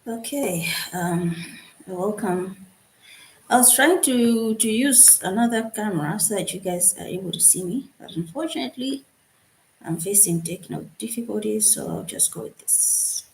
Okay, welcome. I was trying to use another camera so that you guys are able to see me, but unfortunately, I'm facing technical difficulties, so I'll just go with this.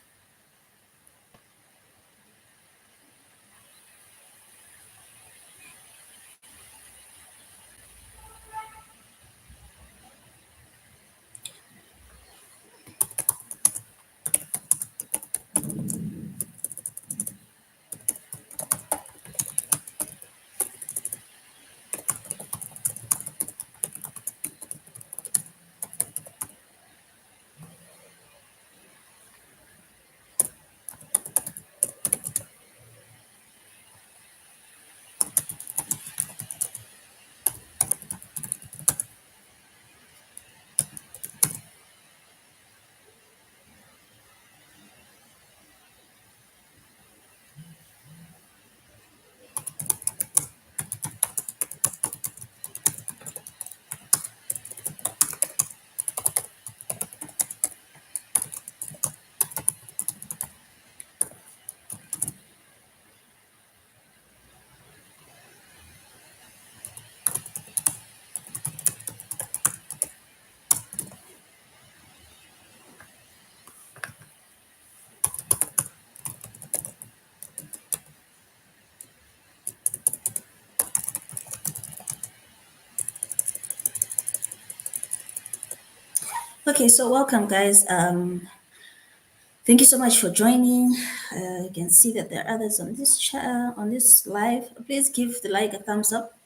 Okay, so welcome, guys. Thank you so much for joining. You can see that there are others on this on this live. Please give the like a thumbs up,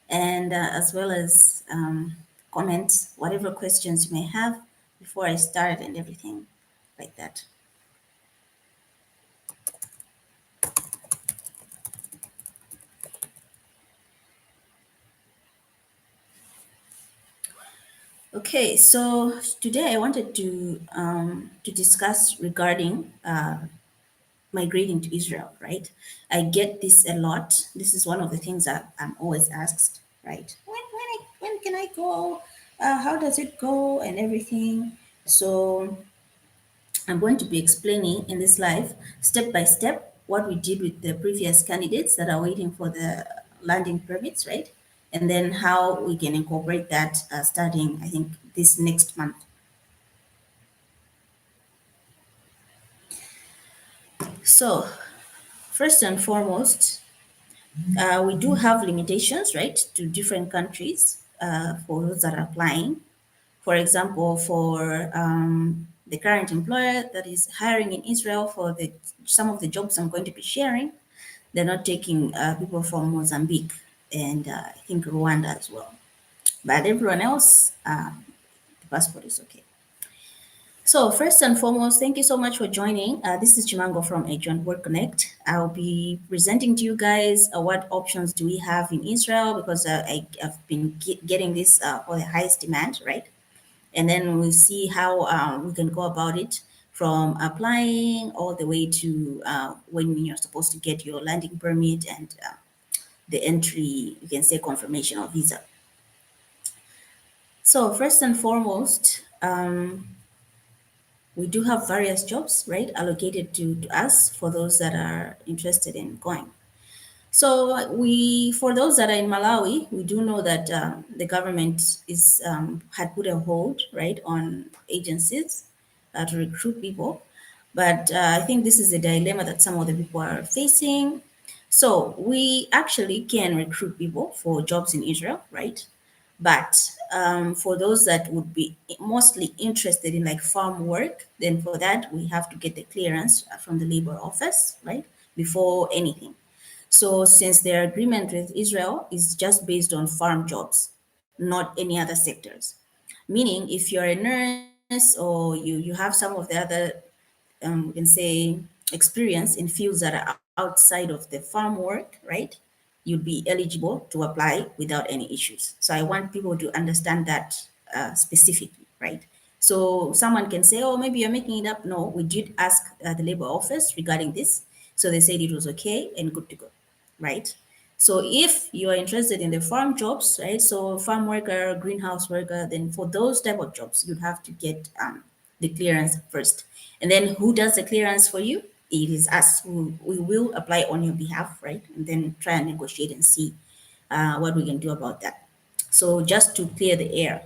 and as well as comment whatever questions you may have before I start and everything like that. Okay, so today I wanted to discuss regarding migrating to Israel, right? I get this a lot. This is one of the things that I'm always asked, right? When can I go? How does it go and everything? So I'm going to be explaining in this live step by step what we did with the previous candidates that are waiting for the landing permits, right? And then how we can incorporate that starting, I think, this next month. So, first and foremost, we do have limitations, right, to different countries for those that are applying. For example, for the current employer that is hiring in Israel for the some of the jobs I'm going to be sharing, they're not taking people from Mozambique and I think Rwanda as well. But everyone else, the passport is okay. So first and foremost, thank you so much for joining. This is Chimango from Edu&WorkConnect. I'll be presenting to you guys what options do we have in Israel because I've been getting this for the highest demand, right? And then we'll see how we can go about it from applying all the way to when you're supposed to get your landing permit and the entry, you can say confirmation of visa. So first and foremost, we do have various jobs, right, allocated to us for those that are interested in going. So for those that are in Malawi, we do know that the government is had put a hold, right, on agencies to recruit people. But I think this is a dilemma that some of the people are facing. So we actually can recruit people for jobs in Israel, right? But for those that would be mostly interested in like farm work, then for that we have to get the clearance from the labor office, right, before anything. So since their agreement with Israel is just based on farm jobs, not any other sectors, meaning if you're a nurse or you have some of the other we can say experience in fields that are outside of the farm work, right? You'd be eligible to apply without any issues. So I want people to understand that specifically, right? So someone can say, oh, maybe you're making it up. No, we did ask the labor office regarding this. So they said it was okay and good to go, right? So if you are interested in the farm jobs, right? So farm worker, greenhouse worker, then for those type of jobs, you'd have to get the clearance first. And then who does the clearance for you? it is us who we will apply on your behalf, right? And then try and negotiate and see what we can do about that. So just to clear the air,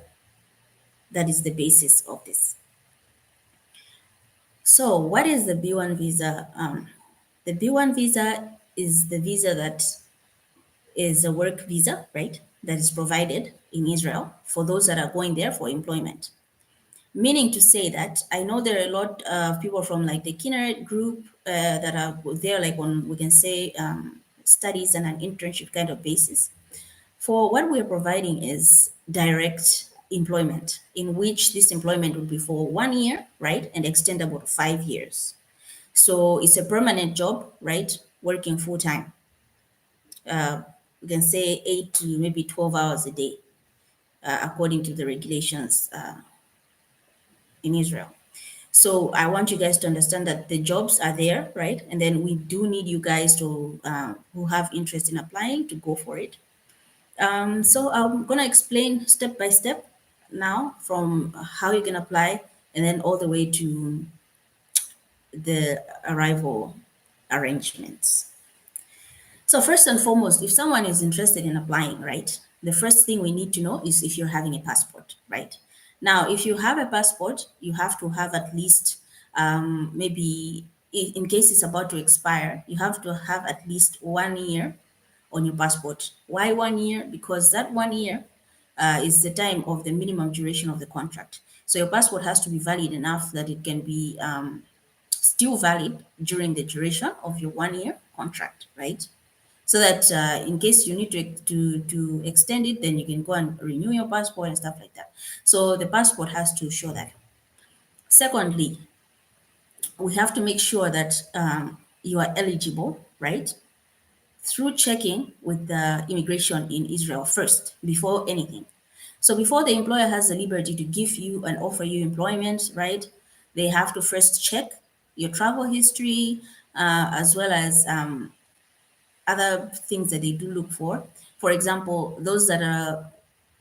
that is the basis of this. So what is the B1 visa? The B1 visa is the visa that is a work visa, right? That is provided in Israel for those that are going there for employment. Meaning to say that I know there are a lot of people from like the Kinneret group that are there, like on, we can say, studies and an internship kind of basis. For what we're providing is direct employment, in which this employment will be for 1 year, right, and extendable to 5 years. So it's a permanent job, right, working full time. We can say 8 to maybe 12 hours a day, according to the regulations in Israel. So I want you guys to understand that the jobs are there, right? And then we do need you guys to who have interest in applying to go for it. So I'm gonna explain step by step now from how you can apply and then all the way to the arrival arrangements. So first and foremost, if someone is interested in applying, right, the first thing we need to know is if you're having a passport, right? Now, if you have a passport, you have to have at least maybe in case it's about to expire, you have to have at least 1 year on your passport. Why 1 year? Because that 1 year is the time of the minimum duration of the contract. So your passport has to be valid enough that it can be still valid during the duration of your 1 year contract, right? So that in case you need to extend it, then you can go and renew your passport and stuff like that. So the passport has to show that. Secondly, we have to make sure that you are eligible, right? Through checking with the immigration in Israel first, before anything. So before the employer has the liberty to give you and offer you employment, right? They have to first check your travel history, as well as other things that they do look for. For example, those that are,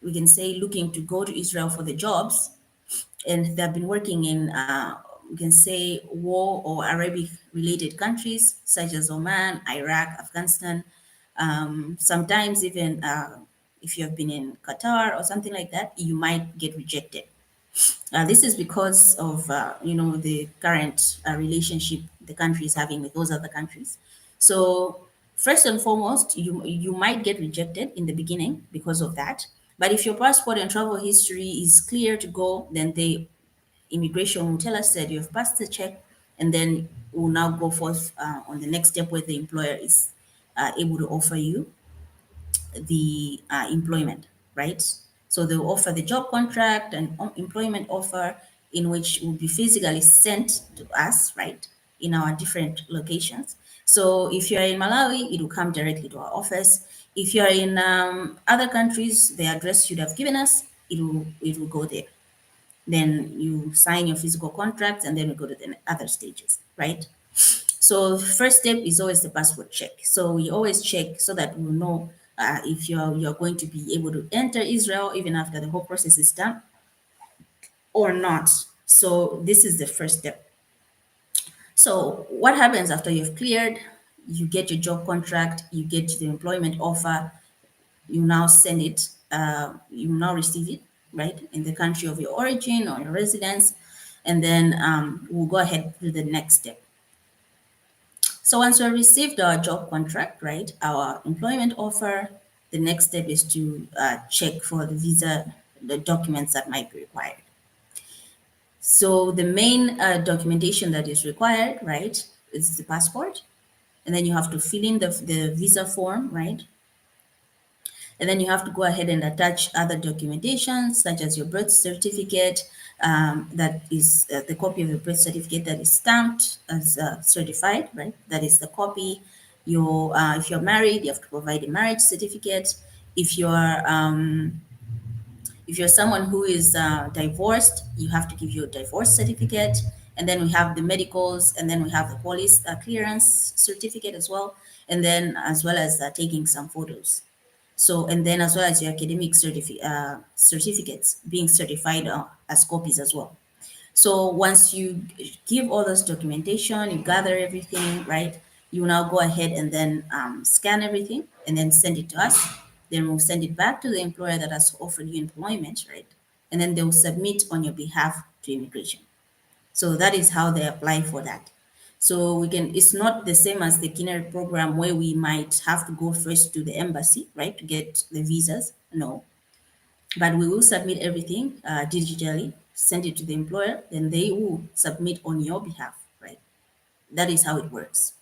we can say, looking to go to Israel for the jobs, and they've been working in, we can say, war or Arabic related countries such as Oman, Iraq, Afghanistan. Sometimes even if you have been in Qatar or something like that, you might get rejected. This is because of the current relationship the country is having with those other countries. So first and foremost, you might get rejected in the beginning because of that. But if your passport and travel history is clear to go, then the immigration will tell us that you have passed the check, and then we'll now go forth on the next step where the employer is able to offer you the employment, right? So they'll offer the job contract and employment offer, in which will be physically sent to us, right, in our different locations. So if you're in Malawi, it will come directly to our office. If you're in other countries, the address you'd have given us, it will go there. Then you sign your physical contracts, and then we go to the other stages, right? So first step is always the passport check. So we always check so that we'll know if you're going to be able to enter Israel even after the whole process is done or not. So this is the first step. So what happens after you've cleared? You get your job contract, you get the employment offer, you now send it, you now receive it, right, in the country of your origin or your residence, and then we'll go ahead to the next step. So once we received our job contract, right, our employment offer, the next step is to check for the visa, the documents that might be required. So the main documentation that is required, right, is the passport. And then you have to fill in the visa form, right? And then you have to go ahead and attach other documentation, such as your birth certificate, that is the copy of your birth certificate that is stamped as certified, right? That is the copy. If you're married, you have to provide a marriage certificate. If you're if you're someone who is divorced, you have to give your divorce certificate. And then we have the medicals, and then we have the police clearance certificate as well, and then as well as taking some photos. So, and then as well as your academic certificates being certified as copies as well. So once you give all this documentation, you gather everything, right? You now go ahead and then scan everything and then send it to us. Then we'll send it back to the employer that has offered you employment, right? And then they'll submit on your behalf to immigration. So that is how they apply for that. So we can, it's not the same as the Kinetic program where we might have to go first to the embassy, right, to get the visas. No, but we will submit everything digitally, send it to the employer, then they will submit on your behalf, right? That is how it works.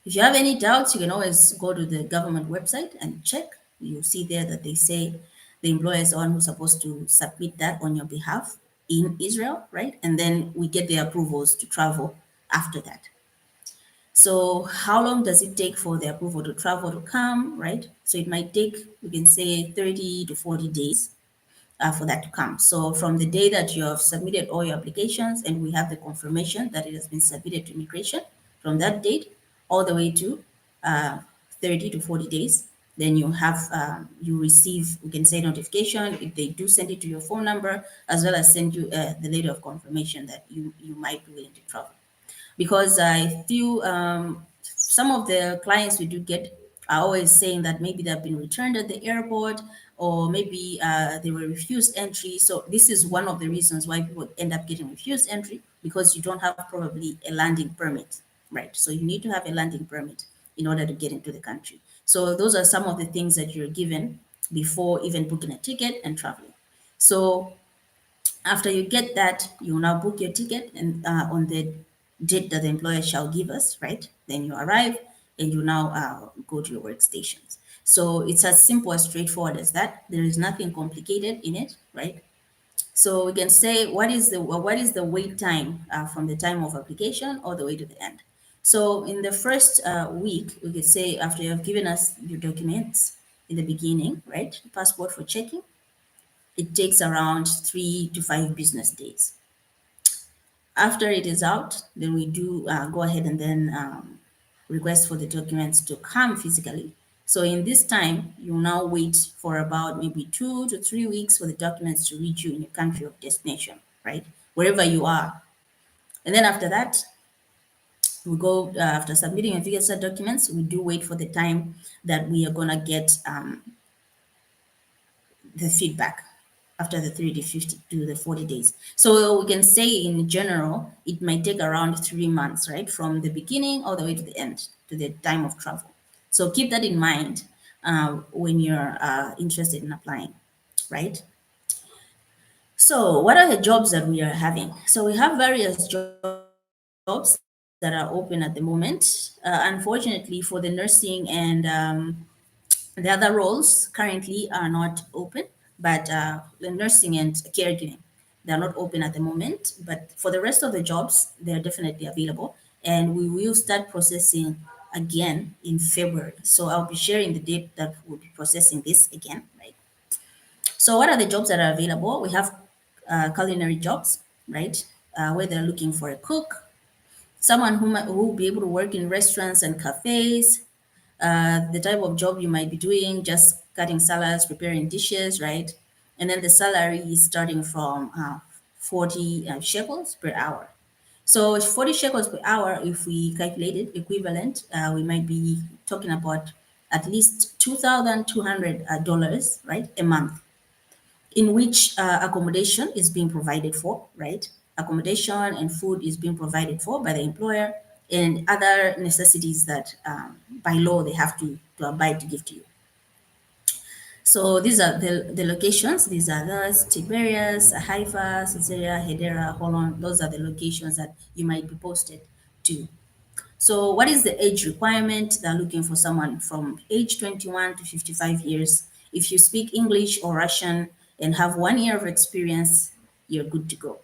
If you have any doubts, you can always go to the government website and check. You'll see there that they say the employer is the one who's supposed to submit that on your behalf in Israel, right? And then we get the approvals to travel after that. So how long does it take for the approval to travel to come, right? So it might take, we can say 30 to 40 days for that to come. So from the day that you have submitted all your applications and we have the confirmation that it has been submitted to immigration, from that date all the way to uh, 30 to 40 days, then you have you receive, we can say, notification if they do send it to your phone number, as well as send you the letter of confirmation that you might be willing to travel. Because I feel some of the clients we do get are always saying that maybe they've been returned at the airport, or maybe they were refused entry. So this is one of the reasons why people end up getting refused entry, because you don't have probably a landing permit, right? So you need to have a landing permit in order to get into the country. So those are some of the things that you're given before even booking a ticket and traveling. So after you get that, you now book your ticket and on the date that the employer shall give us, right? Then you arrive and you now go to your workstations. So it's as simple as straightforward as that. There is nothing complicated in it, right? So we can say what is the wait time from the time of application all the way to the end. So in the first week, we could say after you have given us your documents in the beginning, right? Passport for checking, it takes around 3 to 5 business days. After it is out, then we do go ahead and then request for the documents to come physically. So in this time, you now wait for about maybe 2 to 3 weeks for the documents to reach you in your country of destination, right? Wherever you are. And then after that, we go after submitting and figure set documents, we do wait for the time that we are gonna get the feedback after the 30 50 to the 40 days. So we can say in general, it might take around 3 months, right? From the beginning all the way to the end, to the time of travel. So keep that in mind when you're interested in applying, right? So what are the jobs that we are having? So we have various jobs that are open at the moment. Unfortunately, for the nursing and the other roles currently are not open, but the nursing and caregiving, they're not open at the moment. But for the rest of the jobs, they're definitely available. And we will start processing again in February. So I'll be sharing the date that we'll be processing this again, right? So what are the jobs that are available? We have culinary jobs, right? Where they're looking for a cook, someone who will be able to work in restaurants and cafes, the type of job you might be doing, just cutting salads, preparing dishes, right? And then the salary is starting from 40 shekels per hour. So 40 shekels per hour, if we calculate it equivalent, we might be talking about at least $2,200, right, a month, in which accommodation is being provided for, right? Accommodation and food is being provided for by the employer, and other necessities that by law they have to abide to give to you. So these are the locations. These are those Tiberias, Haifa, Caesarea, Hedera, Holon. Those are the locations that you might be posted to. So what is the age requirement? They're looking for someone from age 21 to 55 years. If you speak English or Russian and have 1 year of experience, you're good to go.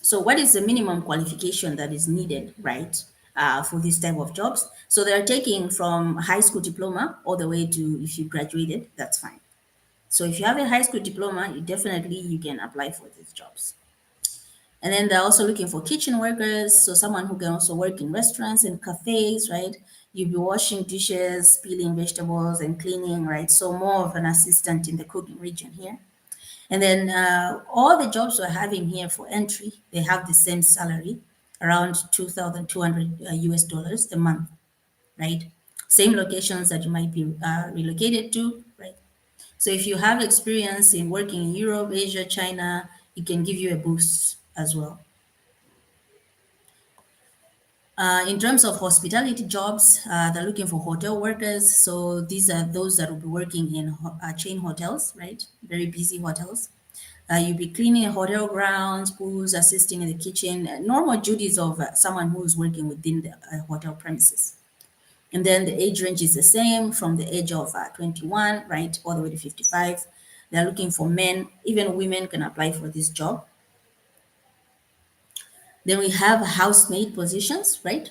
So what is the minimum qualification that is needed, right, for this type of jobs? So they're taking from high school diploma all the way to, if you graduated, that's fine. So if you have a high school diploma, you can apply for these jobs. And then they're also looking for kitchen workers, so someone who can also work in restaurants and cafes, right? You'll be washing dishes, peeling vegetables, and cleaning, right? So more of an assistant in the cooking region here. And then all the jobs we're having here for entry, they have the same salary, around 2,200 US dollars a month, right? Same locations that you might be relocated to, right? So if you have experience in working in Europe, Asia, China, it can give you a boost as well. In terms of hospitality jobs, they're looking for hotel workers. So these are those that will be working in chain hotels, right? Very busy hotels. You'll be cleaning hotel grounds, pools, assisting in the kitchen, normal duties of someone who's working within the hotel premises. And then the age range is the same from the age of 21, right, all the way to 55. They're looking for men, even women can apply for this job. Then we have housemaid positions, right?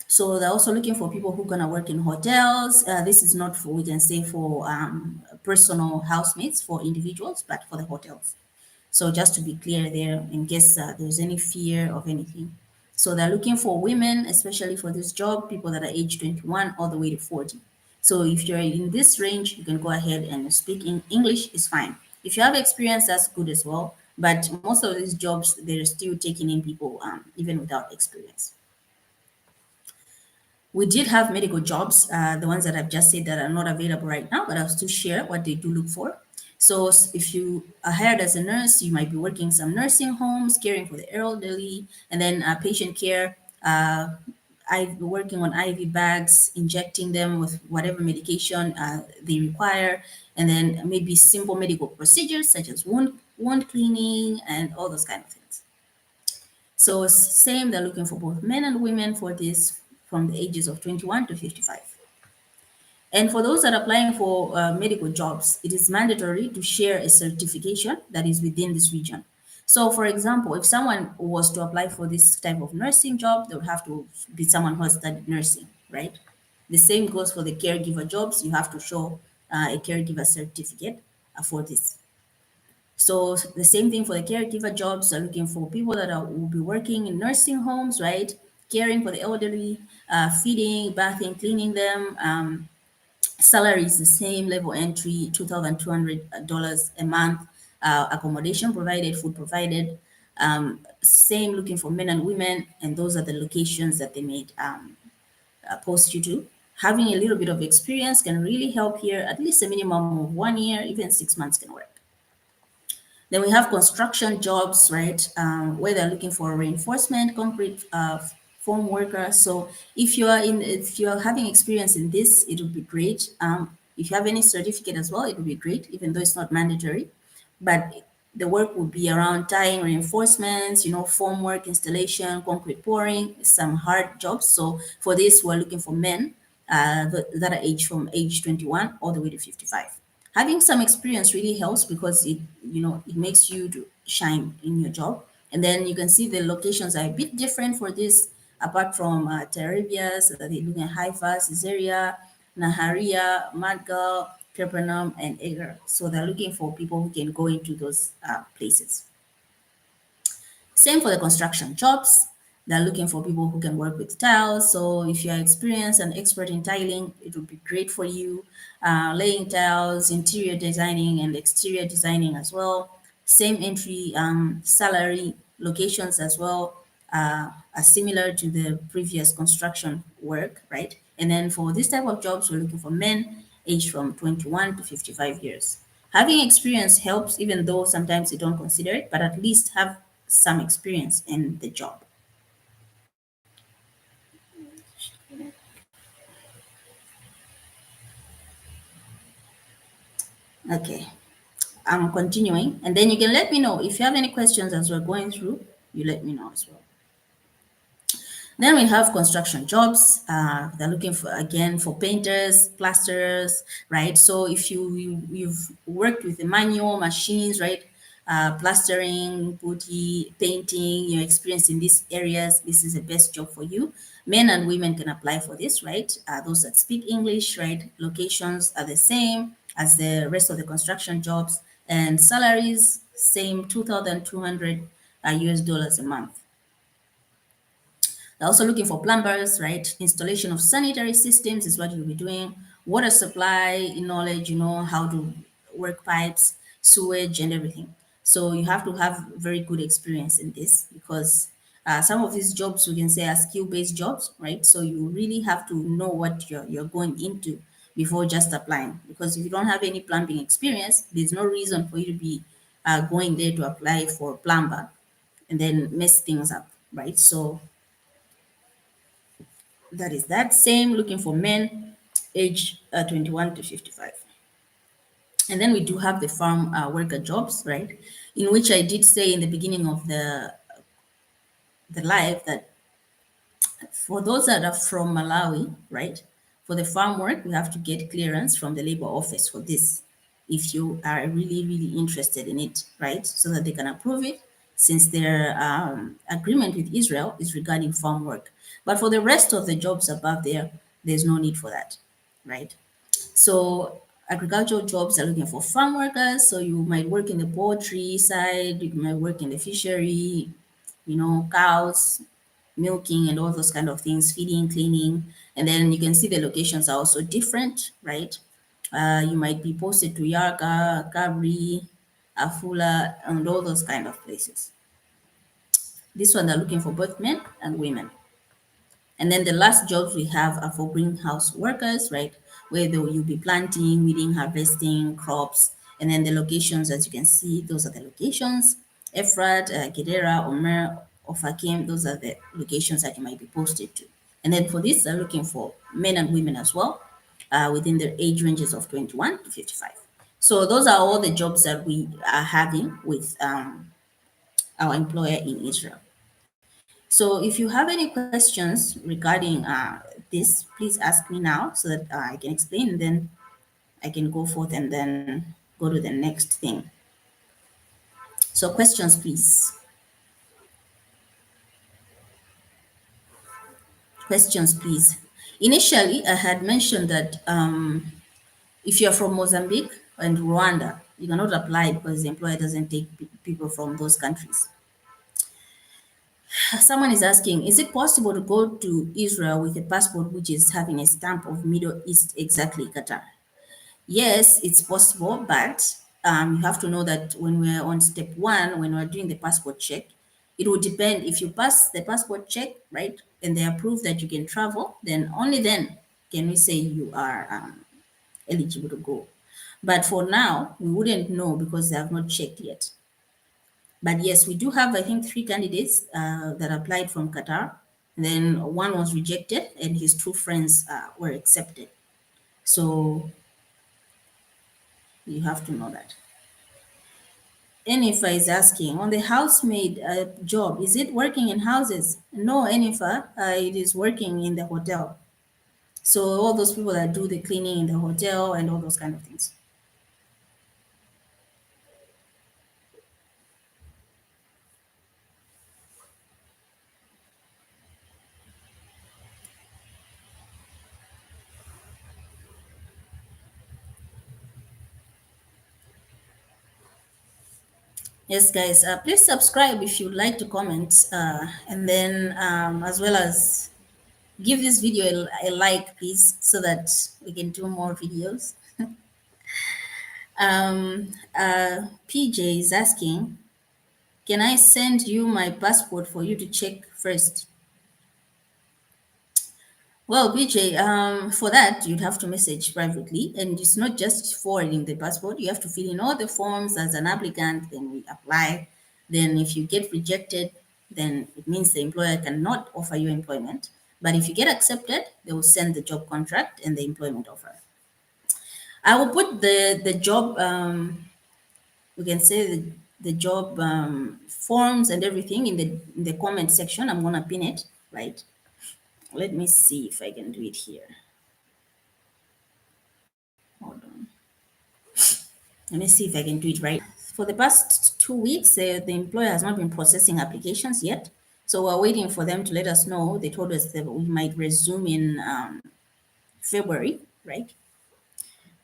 So they're also looking for people who are gonna work in hotels. This is not for, we can say, for personal housemates for individuals, but for the hotels. So just to be clear there, in case there's any fear of anything. So they're looking for women, especially for this job, people that are age 21 all the way to 40. So if you're in this range, you can go ahead and speak in English is fine. If you have experience, that's good as well. But most of these jobs, they're still taking in people even without experience. We did have medical jobs, the ones that I've just said that are not available right now, but I'll still share what they do look for. So if you are hired as a nurse, you might be working in some nursing homes, caring for the elderly, and then patient care, working on IV bags, injecting them with whatever medication they require, and then maybe simple medical procedures such as wound cleaning and all those kind of things. So same, they're looking for both men and women for this from the ages of 21 to 55. And for those that are applying for medical jobs, it is mandatory to share a certification that is within this region. So, for example, if someone was to apply for this type of nursing job, they would have to be someone who has studied nursing, right? The same goes for the caregiver jobs. You have to show a caregiver certificate for this. So the same thing for the caregiver jobs. They're looking for people that will be working in nursing homes, right? Caring for the elderly, feeding, bathing, cleaning them. Salary is the same level entry, $2,200 a month. Accommodation provided, food provided. Same looking for men and women, and those are the locations that they made post you to. Having a little bit of experience can really help here. At least a minimum of 1 year, even 6 months can work. Then we have construction jobs, right, where they're looking for reinforcement, concrete form workers. So if you're having experience in this, it would be great. If you have any certificate as well, it would be great, even though it's not mandatory. But the work would be around tying reinforcements, form work, installation, concrete pouring, some hard jobs. So for this, we're looking for men that are aged from age 21 all the way to 55. Having some experience really helps because it makes you to shine in your job. And then you can see the locations are a bit different for this, apart from Terabia, so that they're looking at Haifa, Caesarea, Naharia, Madgal, Capernaum, and Eger. So they're looking for people who can go into those places. Same for the construction jobs. They're looking for people who can work with tiles. So if you're experienced and expert in tiling, it would be great for you. Laying tiles, interior designing, and exterior designing as well. Same entry salary, locations as well are similar to the previous construction work, right? And then for this type of jobs, we're looking for men aged from 21 to 55 years. Having experience helps, even though sometimes they don't consider it, but at least have some experience in the job. Okay, I'm continuing, and then you can let me know if you have any questions as we're going through. You let me know as well. Then we have construction jobs. They're looking for again for painters, plasterers, right? So if you've worked with the manual machines, right? Plastering, putty, painting, you're experienced in these areas, this is the best job for you. Men and women can apply for this, right? Those that speak English, right? Locations are the same as the rest of the construction jobs, and salaries same 2,200 US dollars a month. They're also looking for plumbers, right? Installation of sanitary systems is what you'll be doing. Water supply knowledge, how to work pipes. sewage and everything. So you have to have very good experience in this because some of these jobs we can say are skill-based jobs, right? So you really have to know what you're going into before just applying. Because if you don't have any plumbing experience, there's no reason for you to be going there to apply for plumber and then mess things up, right? So that is that. Same looking for men age 21 to 55. And then we do have the farm worker jobs, right? In which I did say in the beginning of the live that for those that are from Malawi, right? For the farm work, we have to get clearance from the labor office for this. If you are really, really interested in it, right? So that they can approve it since their agreement with Israel is regarding farm work. But for the rest of the jobs above there, there's no need for that, right? So agricultural jobs are looking for farm workers. So you might work in the poultry side, you might work in the fishery, cows, milking and all those kind of things, feeding, cleaning. And then you can see the locations are also different, right? You might be posted to Yarka, Kabri, Afula, and all those kind of places. This one they're looking for both men and women. And then the last jobs we have are for greenhouse workers, right? Where you'll be planting, weeding, harvesting crops. And then the locations, as you can see, those are the locations. Efrat, Gedera, Omer, Ofakim, those are the locations that you might be posted to. And then for this, they're looking for men and women as well, within their age ranges of 21 to 55. So those are all the jobs that we are having with our employer in Israel. So if you have any questions regarding this, please ask me now so that I can explain and then I can go forth and then go to the next thing. So questions, please. Questions, please. Initially, I had mentioned that if you're from Mozambique and Rwanda, you cannot apply because the employer doesn't take people from those countries. Someone is asking, is it possible to go to Israel with a passport which is having a stamp of Middle East, exactly Qatar? Yes, it's possible, but you have to know that when we're on step one, when we're doing the passport check, it will depend. If you pass the passport check, right, and they approve that you can travel, then only then can we say you are eligible to go. But for now, we wouldn't know because they have not checked yet. But yes, we do have, I think, three candidates that applied from Qatar. Then one was rejected, and his two friends were accepted. So you have to know that. Enifa is asking, on the housemaid job, is it working in houses? No, Enifa, it is working in the hotel. So all those people that do the cleaning in the hotel and all those kind of things. Yes, guys, please subscribe if you'd like to comment, and then as well as give this video a like, please, so that we can do more videos. PJ is asking, can I send you my passport for you to check first? Well, PJ, for that, you'd have to message privately, and it's not just forwarding the passport. You have to fill in all the forms as an applicant, then we apply. Then, if you get rejected, then it means the employer cannot offer you employment. But if you get accepted, they will send the job contract and the employment offer. I will put the job, we can say the job forms and everything in the comment section. I'm gonna pin it, right? Let me see if I can do it here. Hold on. Let me see if I can do it right. For the past 2 weeks, the employer has not been processing applications yet. So we're waiting for them to let us know. They told us that we might resume in February, right?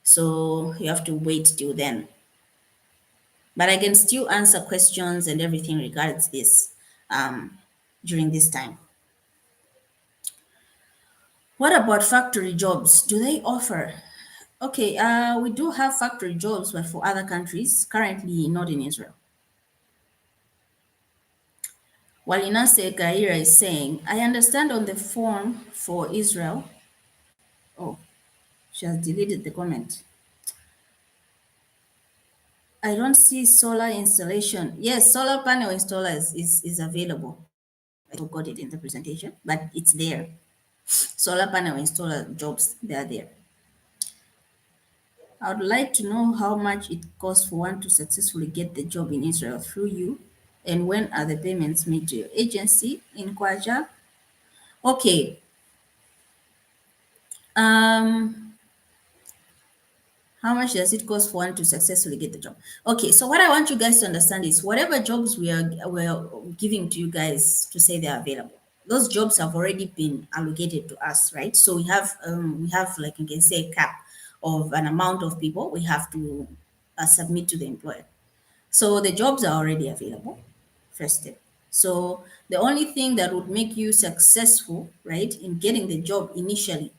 So you have to wait till then. But I can still answer questions and everything regards this during this time. What about factory jobs? Do they offer? Okay, we do have factory jobs, but for other countries, currently not in Israel. Walinase Gaira is saying, I understand on the form for Israel. Oh, she has deleted the comment. I don't see solar installation. Yes, solar panel installer is available. I forgot it in the presentation, but it's there. Solar panel installer jobs, they are there. I would like to know how much it costs for one to successfully get the job in Israel through you, and when are the payments made to your agency in Kwaja? Okay. Um, how much does it cost for one to successfully get the job? Okay, so what I want you guys to understand is whatever jobs we're giving to you guys to say they're available, those jobs have already been allocated to us, right? So we have like you can say a cap of an amount of people we have to submit to the employer. So the jobs are already available, first step. So the only thing that would make you successful, right, in getting the job initially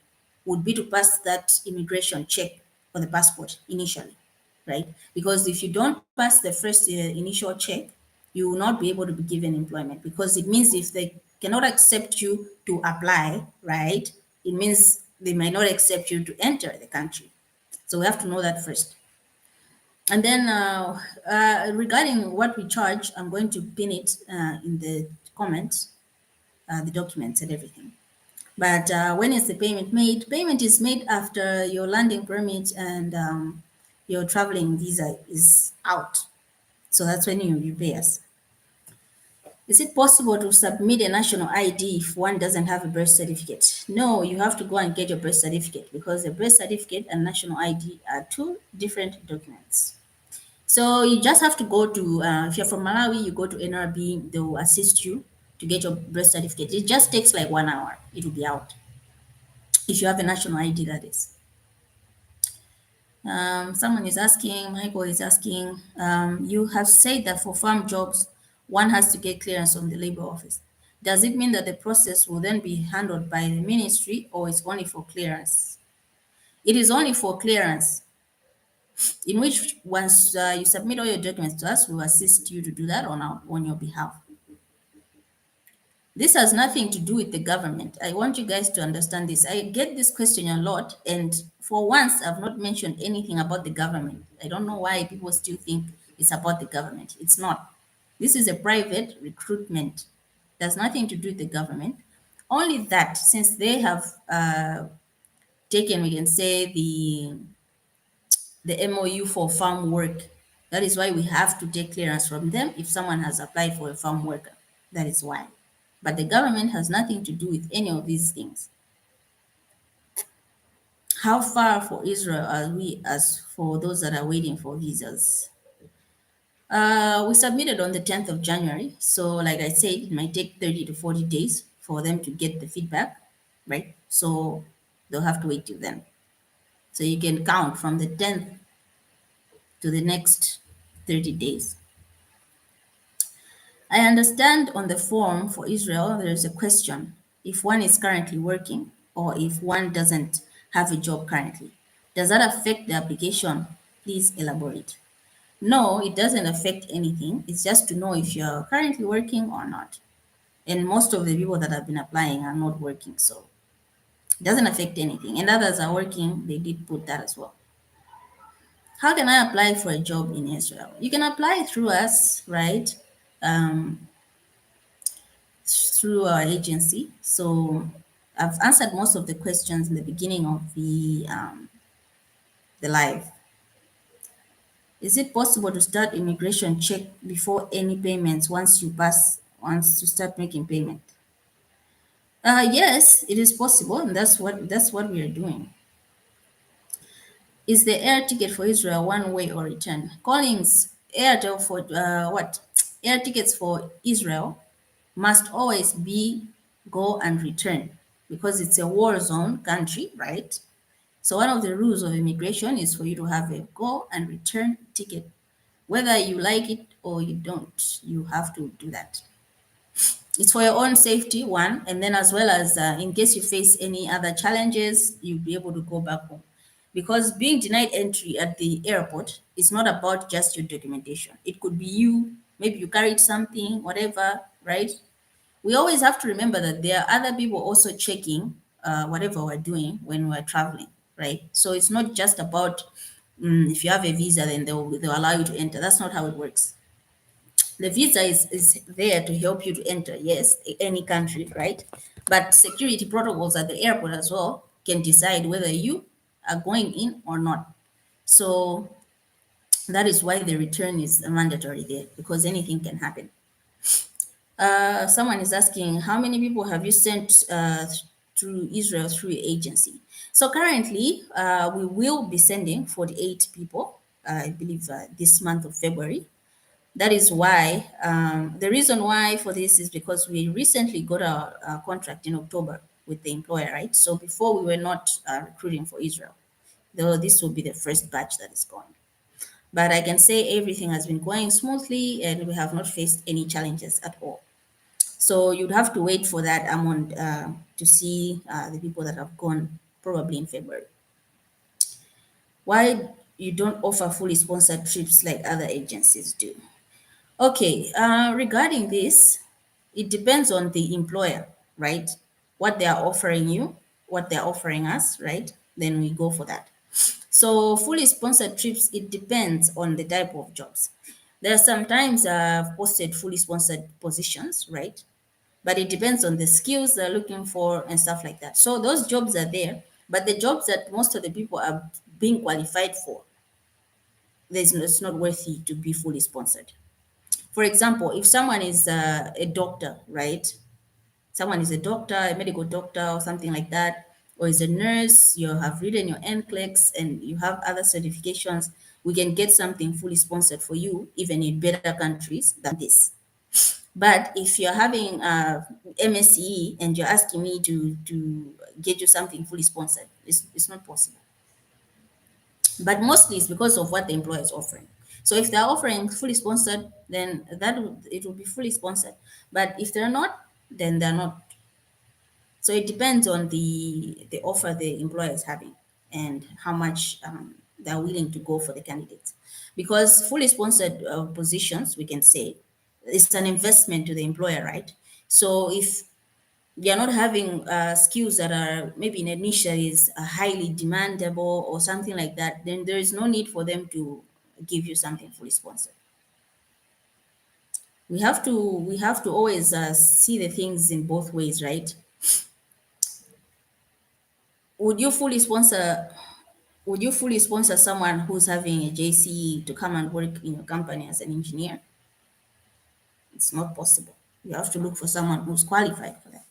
would be to pass that immigration check for the passport initially, right? Because if you don't pass the first initial check, you will not be able to be given employment because it means if they cannot accept you to apply, right, it means they might not accept you to enter the country. So we have to know that first. And then regarding what we charge, I'm going to pin it in the comments, the documents and everything. But when is the payment made? Payment is made after your landing permit and your traveling visa is out. So that's when you pay us. Is it possible to submit a national ID if one doesn't have a birth certificate? No, you have to go and get your birth certificate because the birth certificate and national ID are two different documents. So you just have to go to, if you're from Malawi, you go to NRB, they will assist you to get your birth certificate. It just takes like 1 hour, it will be out. If you have a national ID, that is. Someone is asking, Michael is asking, you have said that for farm jobs, one has to get clearance from the labor office. Does it mean that the process will then be handled by the ministry or it's only for clearance? It is only for clearance, in which once you submit all your documents to us, we'll assist you to do that on your behalf. This has nothing to do with the government. I want you guys to understand this. I get this question a lot, and for once, I've not mentioned anything about the government. I don't know why people still think it's about the government. It's not. This is a private recruitment. There's nothing to do with the government. Only that since they have taken, we can say, the MOU for farm work. That is why we have to take clearance from them if someone has applied for a farm worker. That is why. But the government has nothing to do with any of these things. How far for Israel are we as for those that are waiting for visas? We submitted on the 10th of January. So, like I said, it might take 30 to 40 days for them to get the feedback, right? So, they'll have to wait till then. So, you can count from the 10th to the next 30 days. I understand on the form for Israel, there is a question if one is currently working or if one doesn't have a job currently. Does that affect the application? Please elaborate. No, it doesn't affect anything. It's just to know if you're currently working or not. And most of the people that have been applying are not working, so it doesn't affect anything. And others are working, they did put that as well. How can I apply for a job in Israel? You can apply through us, right? Um, through our agency. So I've answered most of the questions in the beginning of the live. Is it possible to start immigration check before any payments once you start making payment? Yes, it is possible, and that's what we are doing. Is the air ticket for Israel one way or return? Collins, Airtel for what? Air tickets for Israel must always be go and return because it's a war zone country, right? So one of the rules of immigration is for you to have a go and return ticket. Whether you like it or you don't, you have to do that. It's for your own safety, one, and then as well as in case you face any other challenges, you'll be able to go back home. because being denied entry at the airport is not about just your documentation. It could be you, maybe you carried something, whatever, right? We always have to remember that there are other people also checking whatever we're doing when we're traveling, right? So it's not just about if you have a visa, then they'll allow you to enter. That's not how it works. The visa is there to help you to enter, yes, any country, right? But security protocols at the airport as well can decide whether you are going in or not. So that is why the return is mandatory there, because anything can happen. Someone is asking, how many people have you sent through Israel through your agency? So currently, we will be sending 48 people, I believe, this month of February. That is why, the reason why for this is because we recently got our contract in October with the employer, right? So before we were not recruiting for Israel, though this will be the first batch that is going. But I can say everything has been going smoothly and we have not faced any challenges at all. So you'd have to wait for that amount to see the people that have gone probably in February. Why you don't offer fully sponsored trips like other agencies do? Okay, regarding this, it depends on the employer, right? What they are offering you, what they're offering us, right? Then we go for that. So fully sponsored trips, it depends on the type of jobs. There are sometimes I've posted fully sponsored positions, right? But it depends on the skills they're looking for and stuff like that. So those jobs are there, but the jobs that most of the people are being qualified for, it's not worthy to be fully sponsored. For example, if someone is a doctor, right? Someone is a doctor, a medical doctor, or something like that, or is a nurse, you have written your NCLEX and you have other certifications, we can get something fully sponsored for you, even in better countries than this. But if you're having MSCE and you're asking me to get you something fully sponsored, it's not possible. But mostly it's because of what the employer is offering. So if they're offering fully sponsored, then it will be fully sponsored. But if they're not, then they're not. So it depends on the offer the employer is having and how much they're willing to go for the candidates. Because fully sponsored positions, we can say, it's an investment to the employer, right? So if they are not having skills that are maybe in a niche that is highly demandable or something like that, then there is no need for them to give you something fully sponsored. We have to always see the things in both ways, right? Would you fully sponsor would you fully sponsor someone who's having a JCE to come and work in your company as an engineer? It's not possible. You have to look for someone who's qualified for that.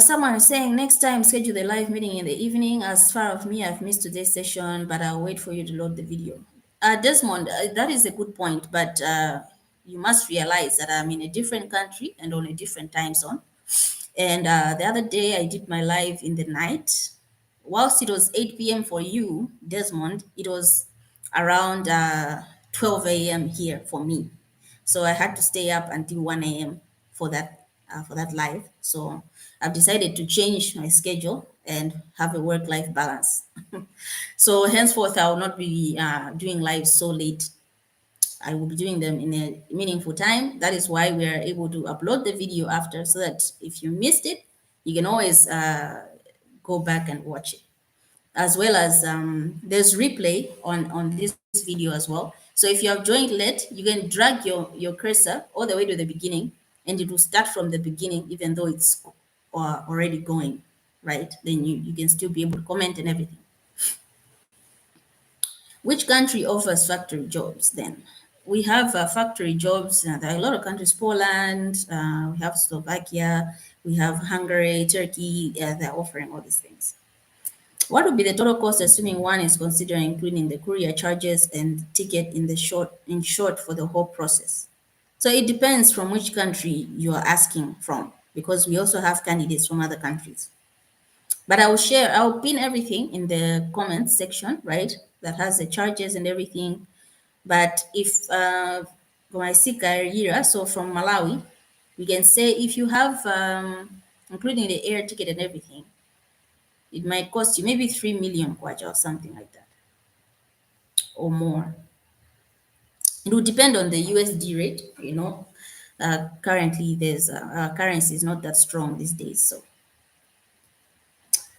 Someone is saying next time schedule the live meeting in the evening. As far of me, I've missed today's session, but I'll wait for you to load the video. Desmond, that is a good point, but you must realize that I'm in a different country and on a different time zone. And the other day I did my live in the night. Whilst it was 8 p.m. for you, Desmond, it was around 12 a.m. here for me. So I had to stay up until 1 a.m. For that live. So I've decided to change my schedule and have a work-life balance. So henceforth, I will not be doing live so late. I will be doing them in a meaningful time. That is why we are able to upload the video after, so that if you missed it, you can always go back and watch it. As well as there's replay on this video as well. So if you have joined late, you can drag your cursor all the way to the beginning, and it will start from the beginning, even though it's already going, right? Then you can still be able to comment and everything. Which country offers factory jobs then? We have factory jobs. There are a lot of countries, Poland, we have Slovakia, we have Hungary, Turkey, they're offering all these things. What would be the total cost assuming one is considering including the courier charges and ticket in short for the whole process? So it depends from which country you are asking from, because we also have candidates from other countries. But I'll pin everything in the comments section, right? That has the charges and everything. But if so from Malawi, we can say if you have including the air ticket and everything, it might cost you maybe 3 million kwacha or something like that or more. It will depend on the USD rate, you know. Currently, there's currency is not that strong these days. So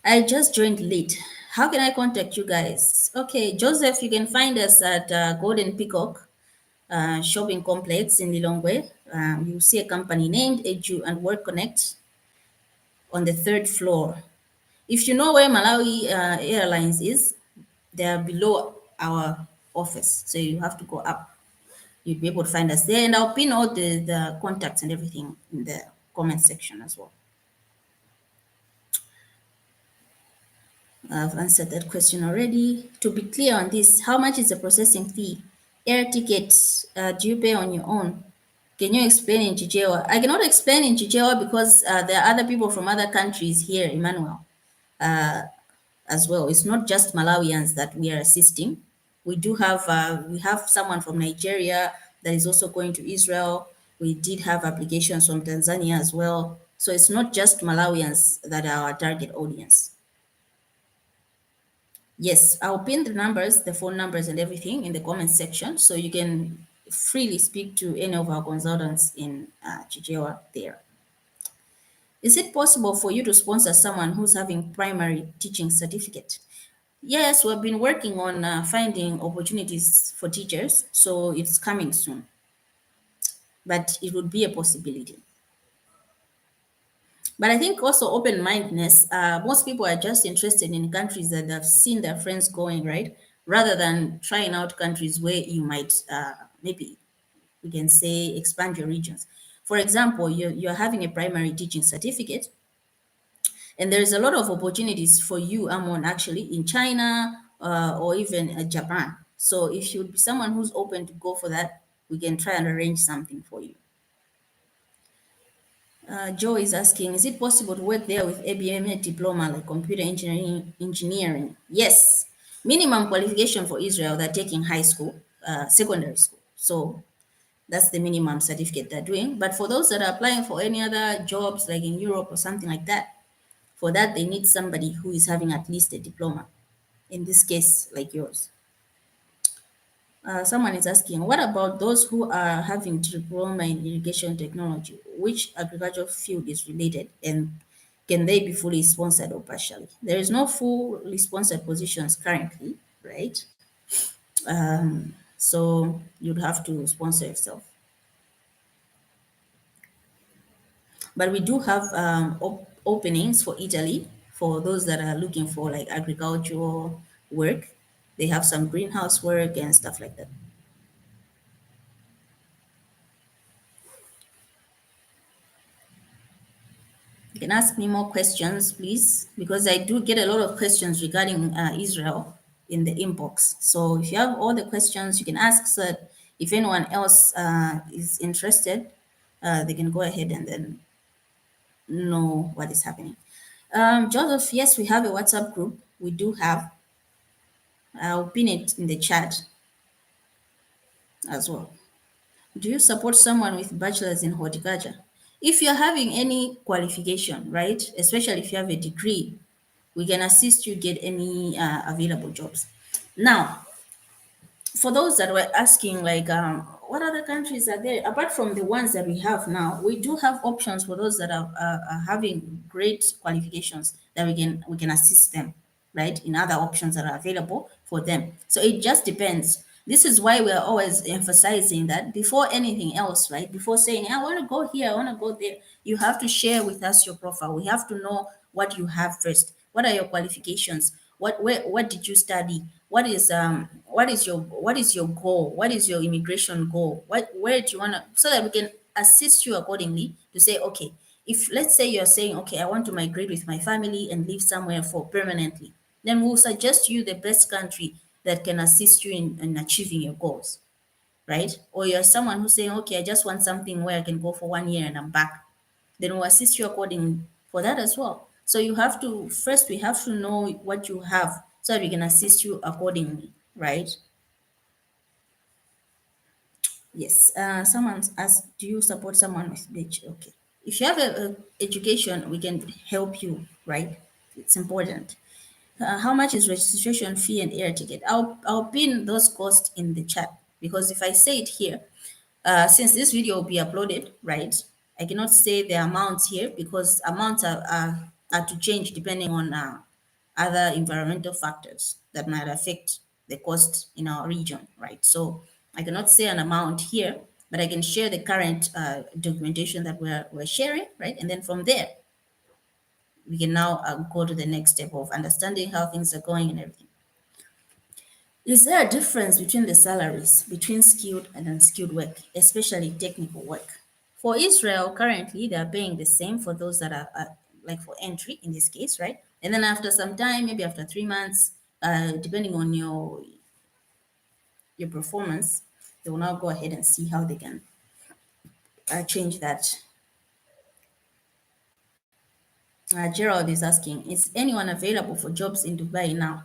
I just joined late. How can I contact you guys? Okay, Joseph, you can find us at Golden Peacock Shopping Complex in Lilongwe. You'll see a company named Edu&WorkConnect on the third floor. If you know where Malawi Airlines is, they are below our office. So you have to go up. You'll be able to find us there. And I'll pin all the contacts and everything in the comment section as well. I've answered that question already. To be clear on this, how much is the processing fee? Air tickets, do you pay on your own? Can you explain in Chichewa? I cannot explain in Chichewa because there are other people from other countries here, Emmanuel, as well. It's not just Malawians that we are assisting. We have someone from Nigeria that is also going to Israel. We did have applications from Tanzania as well. So it's not just Malawians that are our target audience. Yes, I'll pin the numbers, the phone numbers and everything in the comment section so you can freely speak to any of our consultants in Chichewa there. Is it possible for you to sponsor someone who's having primary teaching certificate? Yes, we've been working on finding opportunities for teachers, so it's coming soon, but it would be a possibility. But I think also open-mindedness, most people are just interested in countries that have seen their friends going, right? Rather than trying out countries where you might maybe we can say expand your regions. For example, you're having a primary teaching certificate, and there's a lot of opportunities for you, Amon, actually in China or even Japan. So if you'd be someone who's open to go for that, we can try and arrange something for you. Joe is asking, is it possible to work there with ABM diploma like computer engineering? Yes. Minimum qualification for Israel, they're taking high school, secondary school. So that's the minimum certificate they're doing. But for those that are applying for any other jobs like in Europe or something like that, for that they need somebody who is having at least a diploma. In this case, like yours. Someone is asking, what about those who are having diploma in irrigation technology? Which agricultural field is related, and can they be fully sponsored or partially? There is no fully sponsored positions currently, right? So you'd have to sponsor yourself. But we do have openings for Italy for those that are looking for like agricultural work. They have some greenhouse work and stuff like that. You can ask me more questions, please, because I do get a lot of questions regarding Israel in the inbox. So if you have all the questions, you can ask so that if anyone else is interested, they can go ahead and then know what is happening. Joseph, yes, we have a WhatsApp group. We do have. I'll pin it in the chat as well. Do you support someone with bachelor's in horticulture? If you're having any qualification, right, especially if you have a degree, we can assist you get any available jobs. Now, for those that were asking, like, what other countries are there apart from the ones that we have now? We do have options for those that are having great qualifications that we can assist them, right? In other options that are available for them. So it just depends. This is why we are always emphasizing that before anything else, right? Before saying, I want to go here, I want to go there, you have to share with us your profile. We have to know what you have first. What are your qualifications? What did you study? What is your goal? What is your immigration goal? Where do you want to, so that we can assist you accordingly to say, okay, if let's say you're saying, okay, I want to migrate with my family and live somewhere for permanently, then we'll suggest you the best country that can assist you in achieving your goals, right? Or you're someone who's saying, okay, I just want something where I can go for 1 year and I'm back, then we'll assist you accordingly for that as well. So you have to first, we have to know what you have so that we can assist you accordingly, right? Yes. Someone asked, do you support someone with beach? Okay. If you have a education, we can help you, right? It's important. How much is registration fee and air ticket? I'll pin those costs in the chat because if I say it here, since this video will be uploaded, right? I cannot say the amounts here because amounts are to change depending on other environmental factors that might affect the cost in our region, right? So I cannot say an amount here, but I can share the current documentation that we're sharing, right? And then from there, we can now go to the next step of understanding how things are going and everything. Is there a difference between the salaries between skilled and unskilled work, especially technical work? For Israel, currently, they are paying the same for those that are like for entry in this case, right? And then after some time, maybe after 3 months, depending on your performance, they will now go ahead and see how they can change that. Gerald is asking, is anyone available for jobs in Dubai now?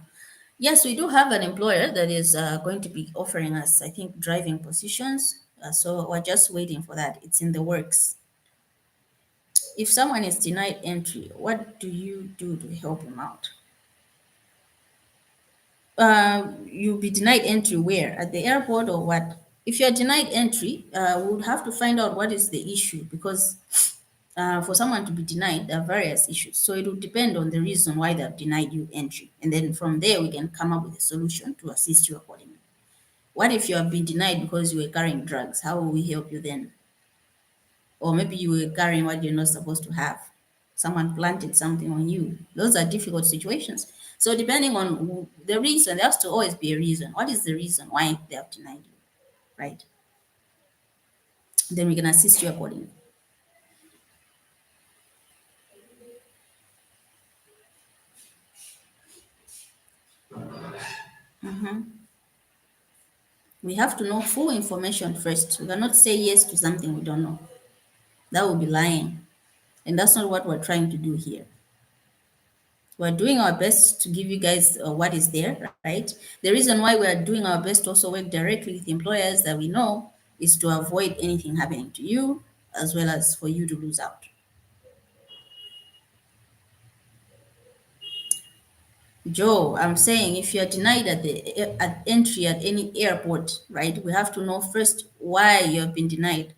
Yes, we do have an employer that is going to be offering us, I think, driving positions. So we're just waiting for that. It's in the works. If someone is denied entry, what do you do to help him out? You'll be denied entry where? At the airport or what? If you're denied entry, we would have to find out what is the issue because for someone to be denied, there are various issues. So it will depend on the reason why they've denied you entry. And then from there, we can come up with a solution to assist you accordingly. What if you have been denied because you were carrying drugs? How will we help you then? Or maybe you were carrying what you're not supposed to have. Someone planted something on you. Those are difficult situations. So depending on the reason, there has to always be a reason. What is the reason why they have denied you, right? Then we can assist you accordingly. We have to know full information first. We cannot say yes to something we don't know. That would be lying. And that's not what we're trying to do here. We're doing our best to give you guys what is there, right? The reason why we are doing our best to also work directly with employers that we know is to avoid anything happening to you as well as for you to lose out. Joe, I'm saying if you're denied at entry at any airport, right, we have to know first why you have been denied.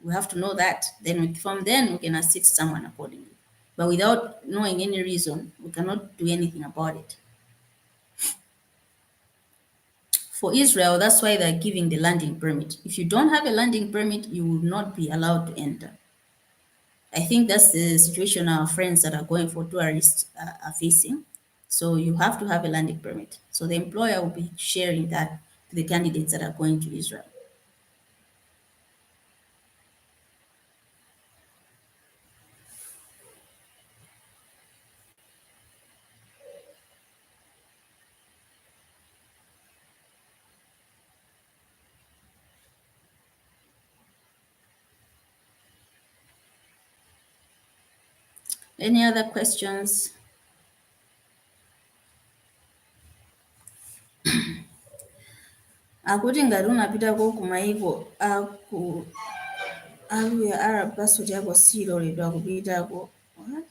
We have to know that. Then from then we can assist someone accordingly. But without knowing any reason, we cannot do anything about it. For Israel, that's why they're giving the landing permit. If you don't have a landing permit, you will not be allowed to enter. I think that's the situation our friends that are going for tourists are facing. So you have to have a landing permit. So the employer will be sharing that to the candidates that are going to Israel. Any other questions? Akuti ngati unapitako kumayiko aluya Arab passport yako siloledwa kupitako. What?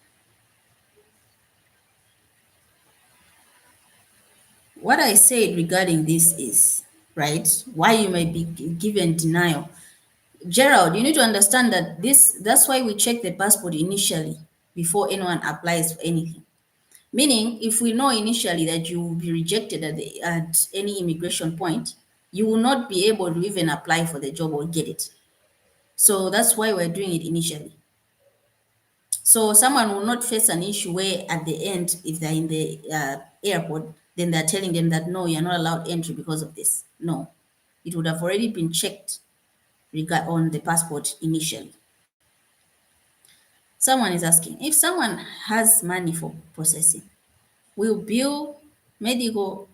What I said regarding this is, right, why you may be given denial. Gerald, you need to understand that that's why we check the passport initially before anyone applies for anything. Meaning, if we know initially that you will be rejected at any immigration point, you will not be able to even apply for the job or get it. So that's why we're doing it initially. So someone will not face an issue where at the end, if they're in the airport, then they're telling them that no, you're not allowed entry because of this. No, it would have already been checked on the passport initially. Someone is asking, if someone has money for processing, will bill, medical,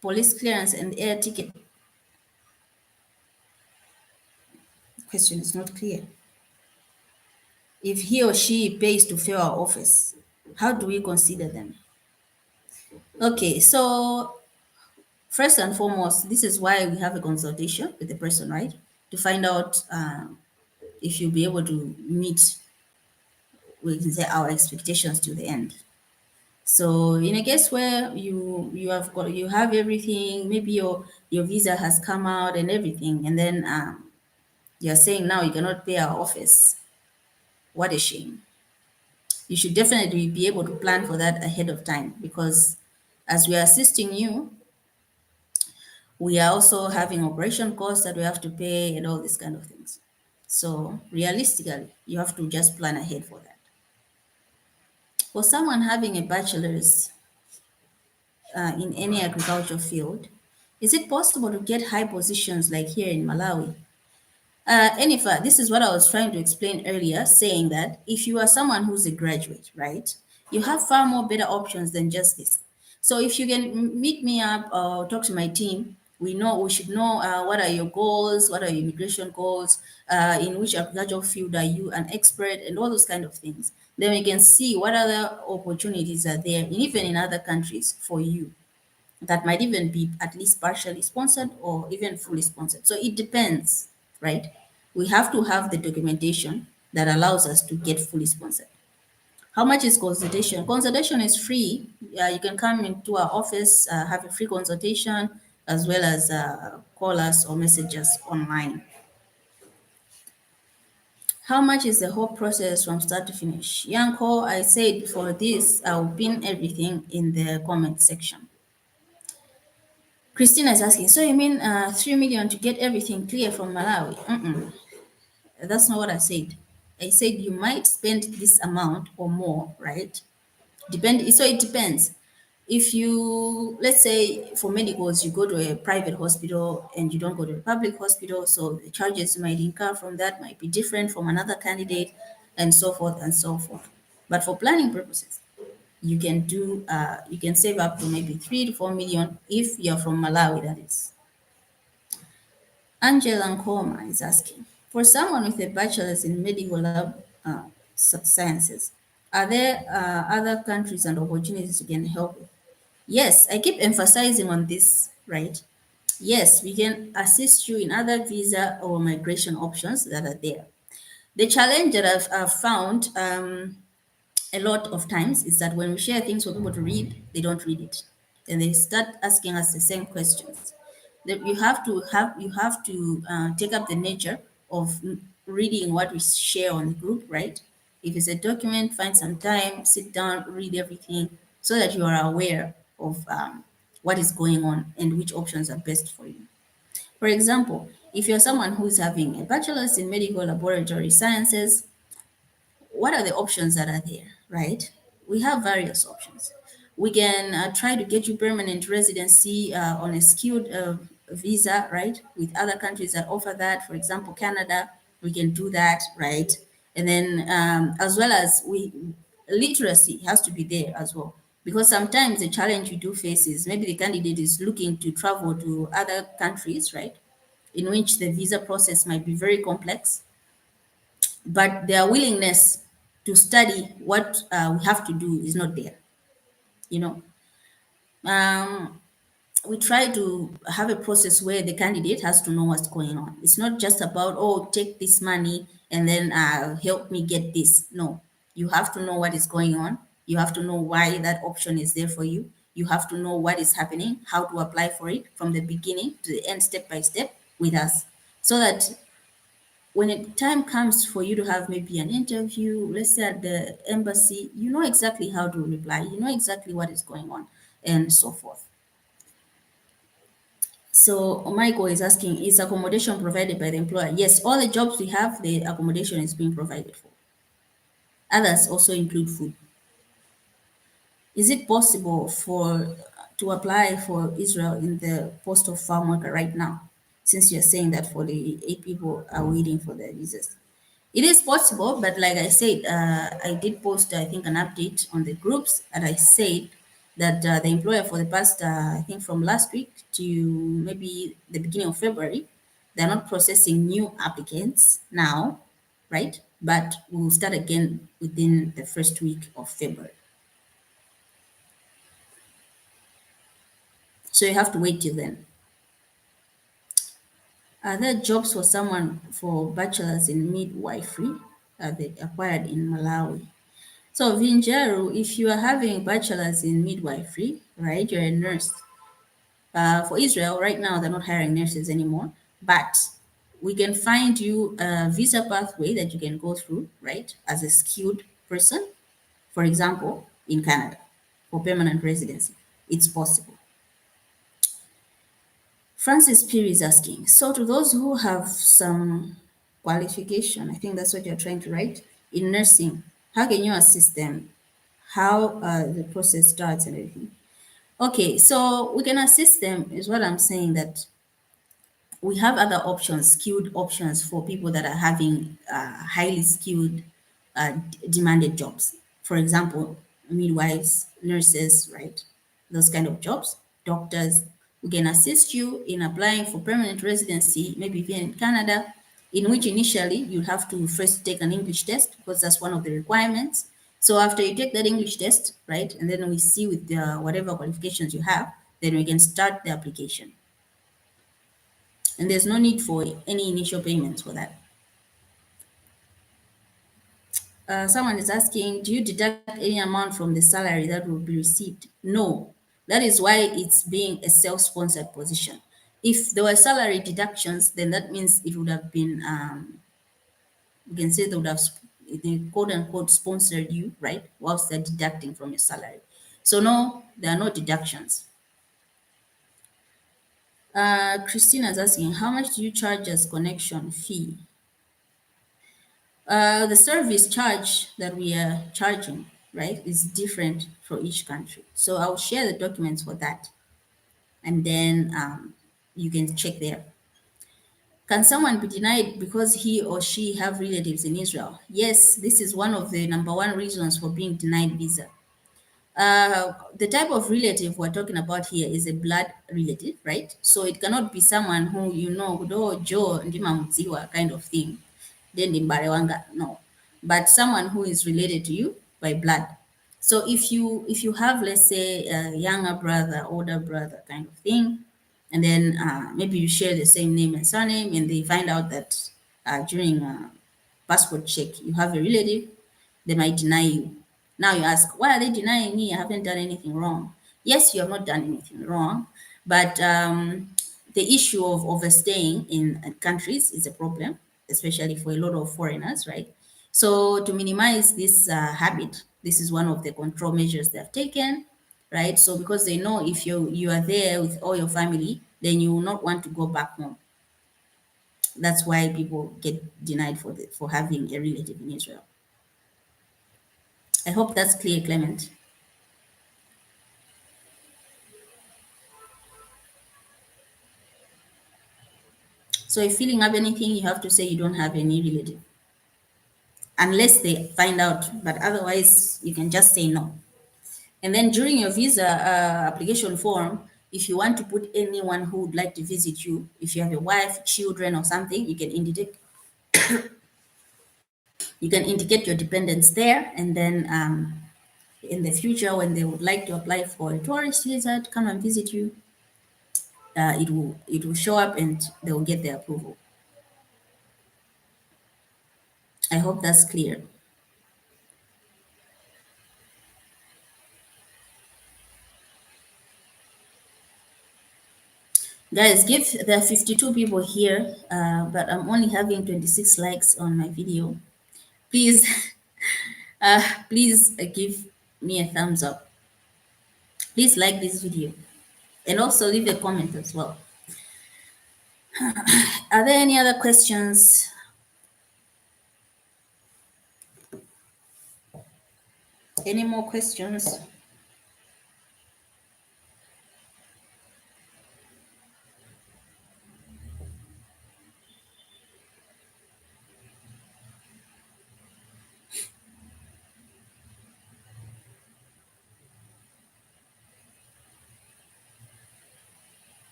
police clearance, and air ticket? Question is not clear. If he or she pays to fill our office, how do we consider them? Okay, so first and foremost, this is why we have a consultation with the person, right? To find out if you'll be able to meet, we can say, our expectations to the end. So in a case where you have everything, maybe your visa has come out and everything, and then you're saying now you cannot pay our office. What a shame. You should definitely be able to plan for that ahead of time, because as we are assisting you, we are also having operation costs that we have to pay and all these kind of things. So realistically, you have to just plan ahead for that. For someone having a bachelor's in any agriculture field, is it possible to get high positions like here in Malawi? Enifa, this is what I was trying to explain earlier, saying that if you are someone who's a graduate, right, you have far more better options than just this. So if you can meet me up or talk to my team, we should know what are your goals, what are your immigration goals, in which agricultural field are you an expert, and all those kind of things. Then we can see what other opportunities are there, even in other countries for you that might even be at least partially sponsored or even fully sponsored. So it depends, right? We have to have the documentation that allows us to get fully sponsored. How much is consultation? Consultation is free. You can come into our office, have a free consultation, as well as call us or message us online. How much is the whole process from start to finish? Yanko, I said for this, I'll pin everything in the comment section. Christina is asking, so you mean 3 million to get everything clear from Malawi? Mm-mm, that's not what I said. I said you might spend this amount or more, right? So it depends. If you, let's say for medicals, you go to a private hospital and you don't go to a public hospital, so the charges you might incur from that might be different from another candidate, and so forth and so forth. But for planning purposes, you can save up to maybe 3 to 4 million if you're from Malawi, that is. Angela Nkoma is asking, for someone with a bachelor's in medical lab sciences, are there other countries and opportunities you can help with? Yes, I keep emphasizing on this, right? Yes, we can assist you in other visa or migration options that are there. The challenge that I've found a lot of times is that when we share things for people to read, they don't read it, and they start asking us the same questions. That you have to take up the nature of reading what we share on the group, right? If it's a document, find some time, sit down, read everything, so that you are aware of what is going on and which options are best for you. For example, if you're someone who's having a bachelor's in medical laboratory sciences, what are the options that are there, right? We have various options. We can try to get you permanent residency on a skilled visa, right? With other countries that offer that, for example, Canada, we can do that, right? And then, as well as literacy has to be there as well. Because sometimes the challenge we do face is maybe the candidate is looking to travel to other countries, right? In which the visa process might be very complex, but their willingness to study what we have to do is not there. You know, um, we try to have a process where the candidate has to know what's going on. It's not just about, oh, take this money and then help me get this. No, you have to know what is going on. You have to know why that option is there for you. You have to know what is happening, how to apply for it from the beginning to the end, step by step with us, so that when a time comes for you to have maybe an interview, let's say at the embassy, you know exactly how to reply, you know exactly what is going on, and so forth. So Michael is asking, is accommodation provided by the employer? Yes, all the jobs we have, the accommodation is being provided for. Others also include food. Is it possible for to apply for Israel in the post of farm worker right now? Since you're saying that for the 8 people are waiting for their visas. It is possible, but like I said, I did post, I think, an update on the groups, and I said that the employer for the past, I think, from last week to maybe the beginning of February, they're not processing new applicants now, right? But we'll start again within the first week of February. So you have to wait till then. Are there jobs for someone for bachelor's in midwifery they acquired in Malawi? So, Vinjeru, if you are having bachelor's in midwifery, right, you're a nurse. For Israel, right now, they're not hiring nurses anymore, but we can find you a visa pathway that you can go through, right, as a skilled person, for example, in Canada for permanent residency. It's possible. Francis Peary is asking, so to those who have some qualification, I think that's what you're trying to write, in nursing, how can you assist them? How the process starts and everything. Okay, so we can assist them, is what I'm saying, that we have other options, skilled options for people that are having highly skilled, demanded jobs. For example, midwives, nurses, right? Those kind of jobs, doctors. We can assist you in applying for permanent residency, maybe here in Canada, in which initially you have to first take an English test because that's one of the requirements. So after you take that English test, right, and then we see with the whatever qualifications you have, then we can start the application. And there's no need for any initial payments for that. Someone is asking, do you deduct any amount from the salary that will be received? No. That is why it's being a self-sponsored position. If there were salary deductions, then that means it would have been, you can say they would have, they quote unquote sponsored you, right? Whilst they're deducting from your salary. So no, there are no deductions. Christina is asking, how much do you charge as connection fee? The service charge that we are charging, right, is different for each country. So I'll share the documents for that, and then you can check there. Can someone be denied because he or she have relatives in Israel? Yes, this is one of the number one reasons for being denied visa. The type of relative we're talking about here is a blood relative, right? So it cannot be someone who you know, do Joe ndima mziwa kind of thing. Then Mbarewanga, no. But someone who is related to you by blood. So if you have, let's say, a younger brother, older brother kind of thing, and then maybe you share the same name and surname, and they find out that during passport check you have a relative, they might deny you. Now you ask, why are they denying me? I haven't done anything wrong. Yes, you have not done anything wrong, but the issue of overstaying in countries is a problem, especially for a lot of foreigners, right? So to minimize this habit, this is one of the control measures they have taken, right? So because they know if you are there with all your family, then you will not want to go back home. That's why people get denied for having a relative in Israel. I hope that's clear, Clement. So if you have anything, you have to say you don't have any relative, unless they find out. But otherwise, you can just say no. And then during your visa application form, if you want to put anyone who would like to visit you, if you have a wife, children, or something, you can indicate your dependents there, and then in the future, when they would like to apply for a tourist visa to come and visit you, it will show up and they will get their approval. I hope that's clear. Guys, there are 52 people here, but I'm only having 26 likes on my video. Please, please give me a thumbs up. Please like this video and also leave a comment as well. Are there any other questions? Any more questions?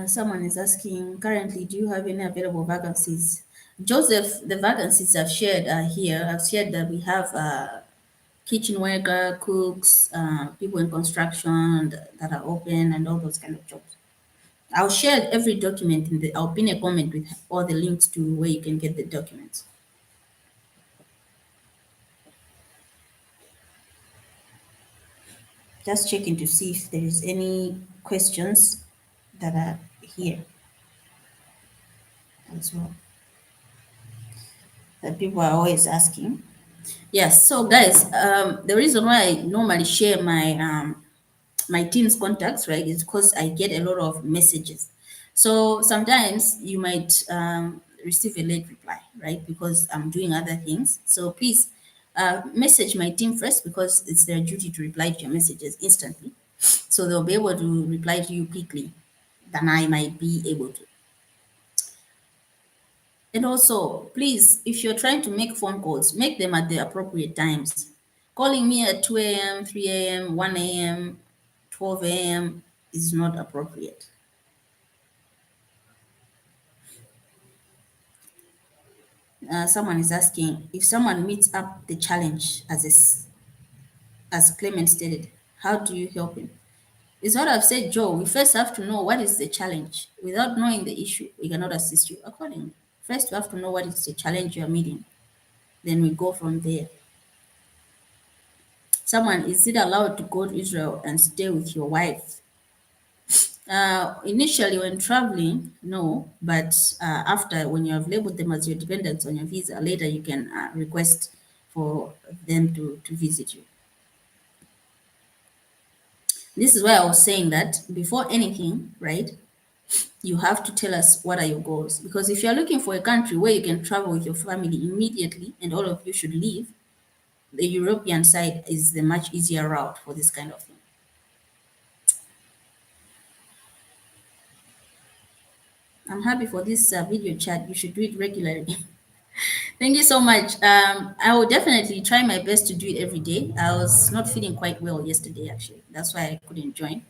Someone is asking, currently, do you have any available vacancies? Joseph, the vacancies I've shared are here. I've shared that we have kitchen worker, cooks, people in construction that are open, and all those kind of jobs. I'll share every document I'll pin a comment with all the links to where you can get the documents. Just checking to see if there is any questions that are here as well that people are always asking. Yes, so guys, the reason why I normally share my team's contacts, right, is because I get a lot of messages. So sometimes you might receive a late reply, right, because I'm doing other things. So please message my team first because it's their duty to reply to your messages instantly. So they'll be able to reply to you quickly than I might be able to. And also, please, if you're trying to make phone calls, make them at the appropriate times. Calling me at 2 a.m., 3 a.m., 1 a.m., 12 a.m. is not appropriate. Someone is asking if someone meets up the challenge as Clement stated, how do you help him? It's what I've said, Joe. We first have to know what is the challenge. Without knowing the issue, we cannot assist you accordingly. First, you have to know what is the challenge you are meeting. Then we go from there. Someone, is it allowed to go to Israel and stay with your wife? Initially, when traveling, no, but after, when you have labeled them as your dependents on your visa, later you can request for them to visit you. This is why I was saying that before anything, right, you have to tell us what are your goals. Because if you're looking for a country where you can travel with your family immediately and all of you should leave, the European side is the much easier route for this kind of thing. I'm happy for this video chat. You should do it regularly. Thank you so much. I will definitely try my best to do it every day. I was not feeling quite well yesterday, actually. That's why I couldn't join.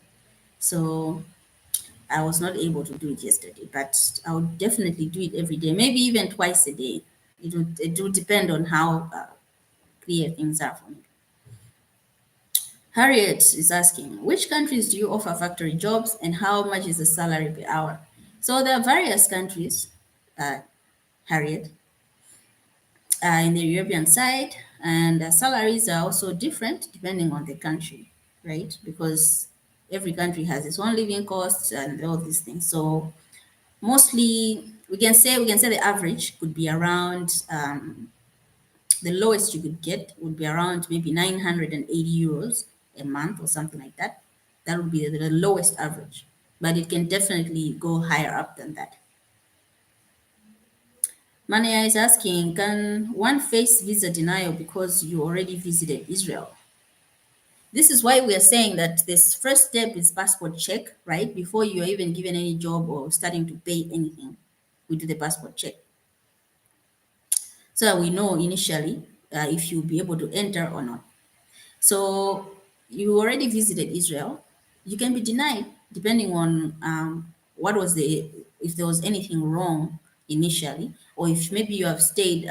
So I was not able to do it yesterday, but I will definitely do it every day, maybe even twice a day. It will depend on how clear things are for me. Harriet is asking, which countries do you offer factory jobs and how much is the salary per hour? So there are various countries, uh, Harriet, in the European side, and salaries are also different depending on the country, right? Because every country has its own living costs and all these things. So mostly, we can say the average could be around the lowest you could get would be around maybe 980 euros a month or something like that. That would be the lowest average, but it can definitely go higher up than that. Mania is asking, can one face visa denial because you already visited Israel? This is why we are saying that this first step is passport check, right? Before you're even given any job or starting to pay anything, we do the passport check. So that we know initially if you'll be able to enter or not. So you already visited Israel. You can be denied depending on what was if there was anything wrong initially, or if maybe you have stayed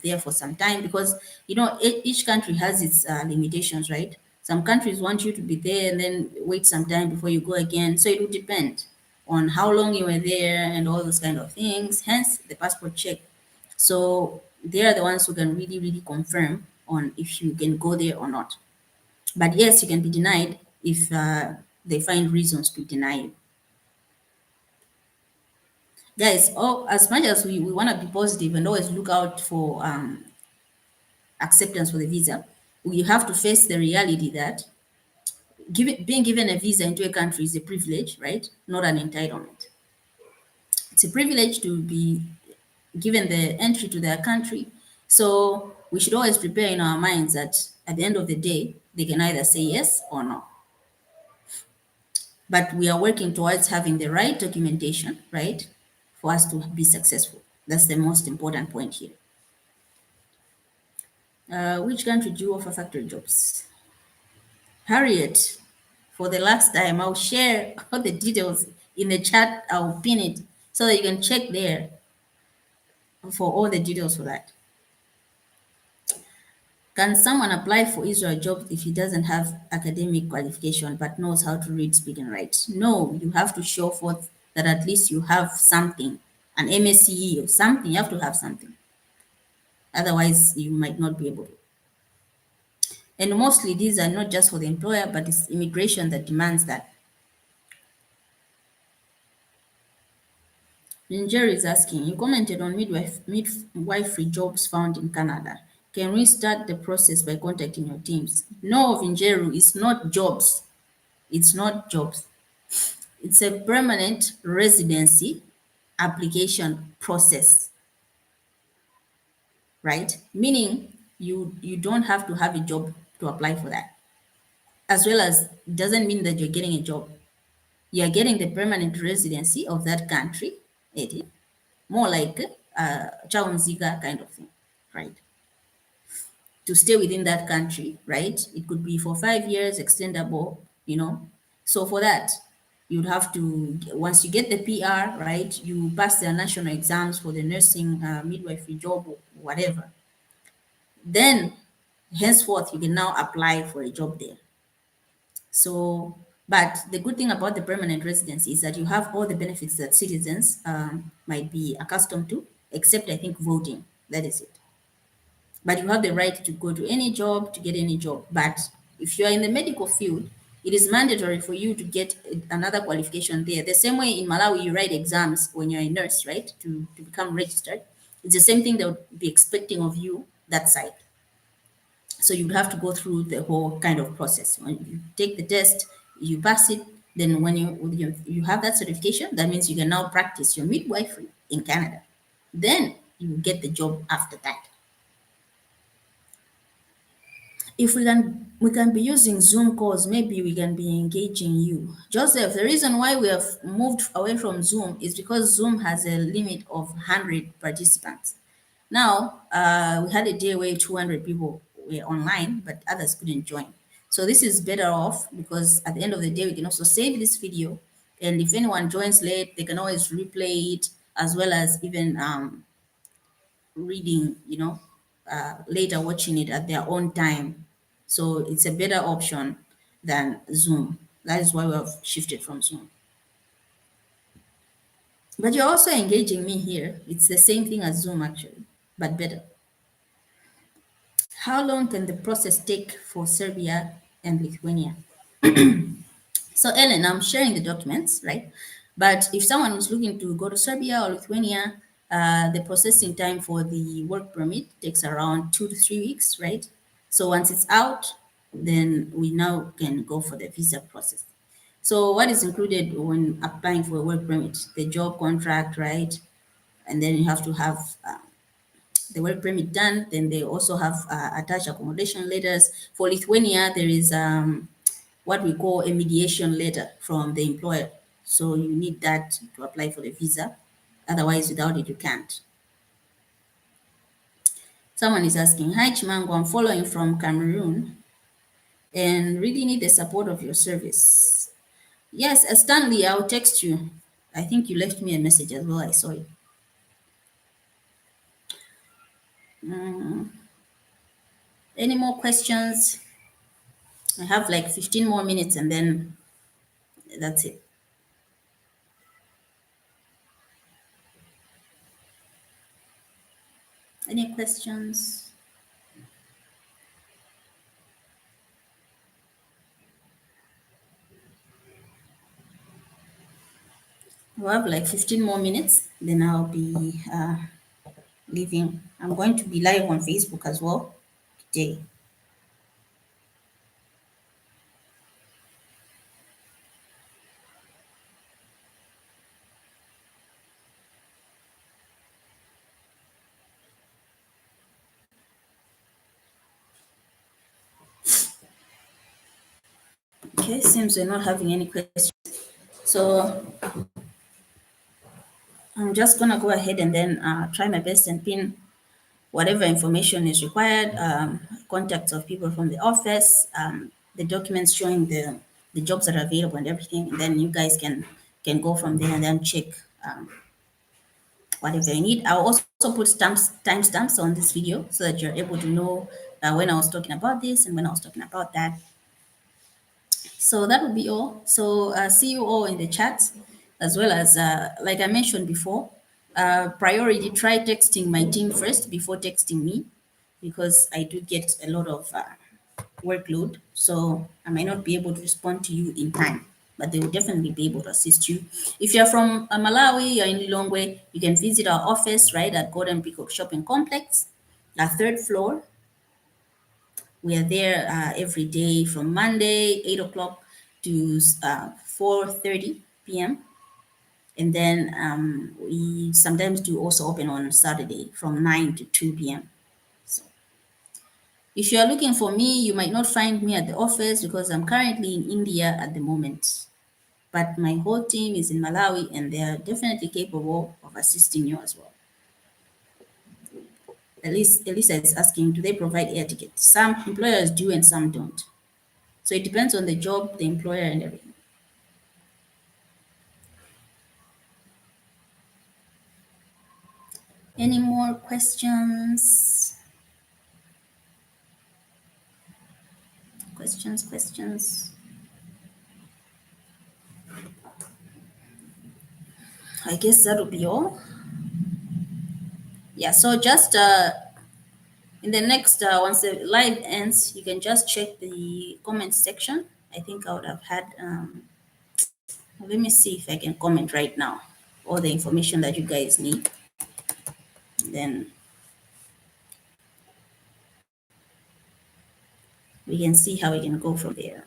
there for some time, because each country has its limitations, right? Some countries want you to be there and then wait some time before you go again. So it will depend on how long you were there and all those kind of things. Hence the passport check. So they are the ones who can really, really confirm on if you can go there or not. But yes, you can be denied if they find reasons to deny you. Guys, as much as we want to be positive and always look out for acceptance for the visa, we have to face the reality that being given a visa into a country is a privilege, right? Not an entitlement. It's a privilege to be given the entry to their country. So we should always prepare in our minds that at the end of the day, they can either say yes or no. But we are working towards having the right documentation, right, for us to be successful. That's the most important point here. Which country do you offer factory jobs? Harriet, for the last time, I'll share all the details in the chat. I'll pin it so that you can check there for all the details for that. Can someone apply for Israel jobs if he doesn't have academic qualification but knows how to read, speak, and write? No, you have to show forth that at least you have something, an MSCE or something. You have to have something. Otherwise, you might not be able to. And mostly these are not just for the employer, but it's immigration that demands that. Nigeria is asking, you commented on midwifery jobs found in Canada. Can we start the process by contacting your teams? No, Vinjeru, it's not jobs. It's not jobs. It's a permanent residency application process, right? Meaning you don't have to have a job to apply for that. As well as it doesn't mean that you're getting a job. You're getting the permanent residency of that country, Eddie. More like Chaunziga kind of thing, right? To stay within that country, right? It could be for 5 years, extendable, you know. So for that, you'd have to, once you get the PR, right, you pass the national exams for the nursing, midwifery job or whatever. Then, henceforth, you can now apply for a job there. So, but the good thing about the permanent residency is that you have all the benefits that citizens might be accustomed to, except I think voting. That is it. But you have the right to go to any job, to get any job. But if you are in the medical field, it is mandatory for you to get another qualification there. The same way in Malawi, you write exams when you're a nurse, right, to become registered. It's the same thing they would be expecting of you that side. So you'd have to go through the whole kind of process. When you take the test, you pass it, then when you have that certification, that means you can now practice your midwifery in Canada. Then you get the job after that. If we can be using Zoom calls, maybe we can be engaging you. Joseph, the reason why we have moved away from Zoom is because Zoom has a limit of 100 participants. Now, we had a day where 200 people were online, but others couldn't join. So this is better off because at the end of the day, we can also save this video. And if anyone joins late, they can always replay it as well as even reading, later watching it at their own time. So it's a better option than Zoom. That is why we have shifted from Zoom. But you're also engaging me here. It's the same thing as Zoom actually, but better. How long can the process take for Serbia and Lithuania? So Ellen, I'm sharing the documents, right? But if someone is looking to go to Serbia or Lithuania, the processing time for the work permit takes around 2 to 3 weeks, right? So once it's out, then we now can go for the visa process. So what is included when applying for a work permit? The job contract, right? And then you have to have the work permit done. Then they also have attached accommodation letters. For Lithuania, there is what we call a mediation letter from the employer. So you need that to apply for the visa. Otherwise, without it, you can't. Someone is asking, hi Chimango, I'm following from Cameroon and really need the support of your service. Yes, Stanley, I'll text you. I think you left me a message as well. I saw it. Any more questions? I have like 15 more minutes and then that's it. Any questions? We have like 15 more minutes, then I'll be leaving. I'm going to be live on Facebook as well today. Okay, seems we're not having any questions. So I'm just gonna go ahead and then try my best and pin whatever information is required, contacts of people from the office, the documents showing the jobs that are available and everything. And then you guys can go from there and then check whatever you need. I'll also put timestamps on this video so that you're able to know when I was talking about this and when I was talking about that. So that would be all. So see you all in the chat. as well as, like I mentioned before, priority, try texting my team first before texting me, because I do get a lot of workload. So I might not be able to respond to you in time, but they will definitely be able to assist you. If you're from Malawi, you're in Lilongwe, you can visit our office right at Golden Peacock Shopping Complex, our third floor. We are there every day from Monday, 8 o'clock to 4:30 p.m. And then we sometimes do also open on Saturday from 9 to 2 p.m. So if you are looking for me, you might not find me at the office because I'm currently in India at the moment. But my whole team is in Malawi and they are definitely capable of assisting you as well. At least Elisa is asking, do they provide air tickets? Some employers do and some don't. So it depends on the job, the employer, and everything. Any more questions? Questions? I guess that'll be all. Yeah, so just in the next, once the live ends, you can just check the comment section. I think I would have had, let me see if I can comment right now all the information that you guys need. Then we can see how we can go from there.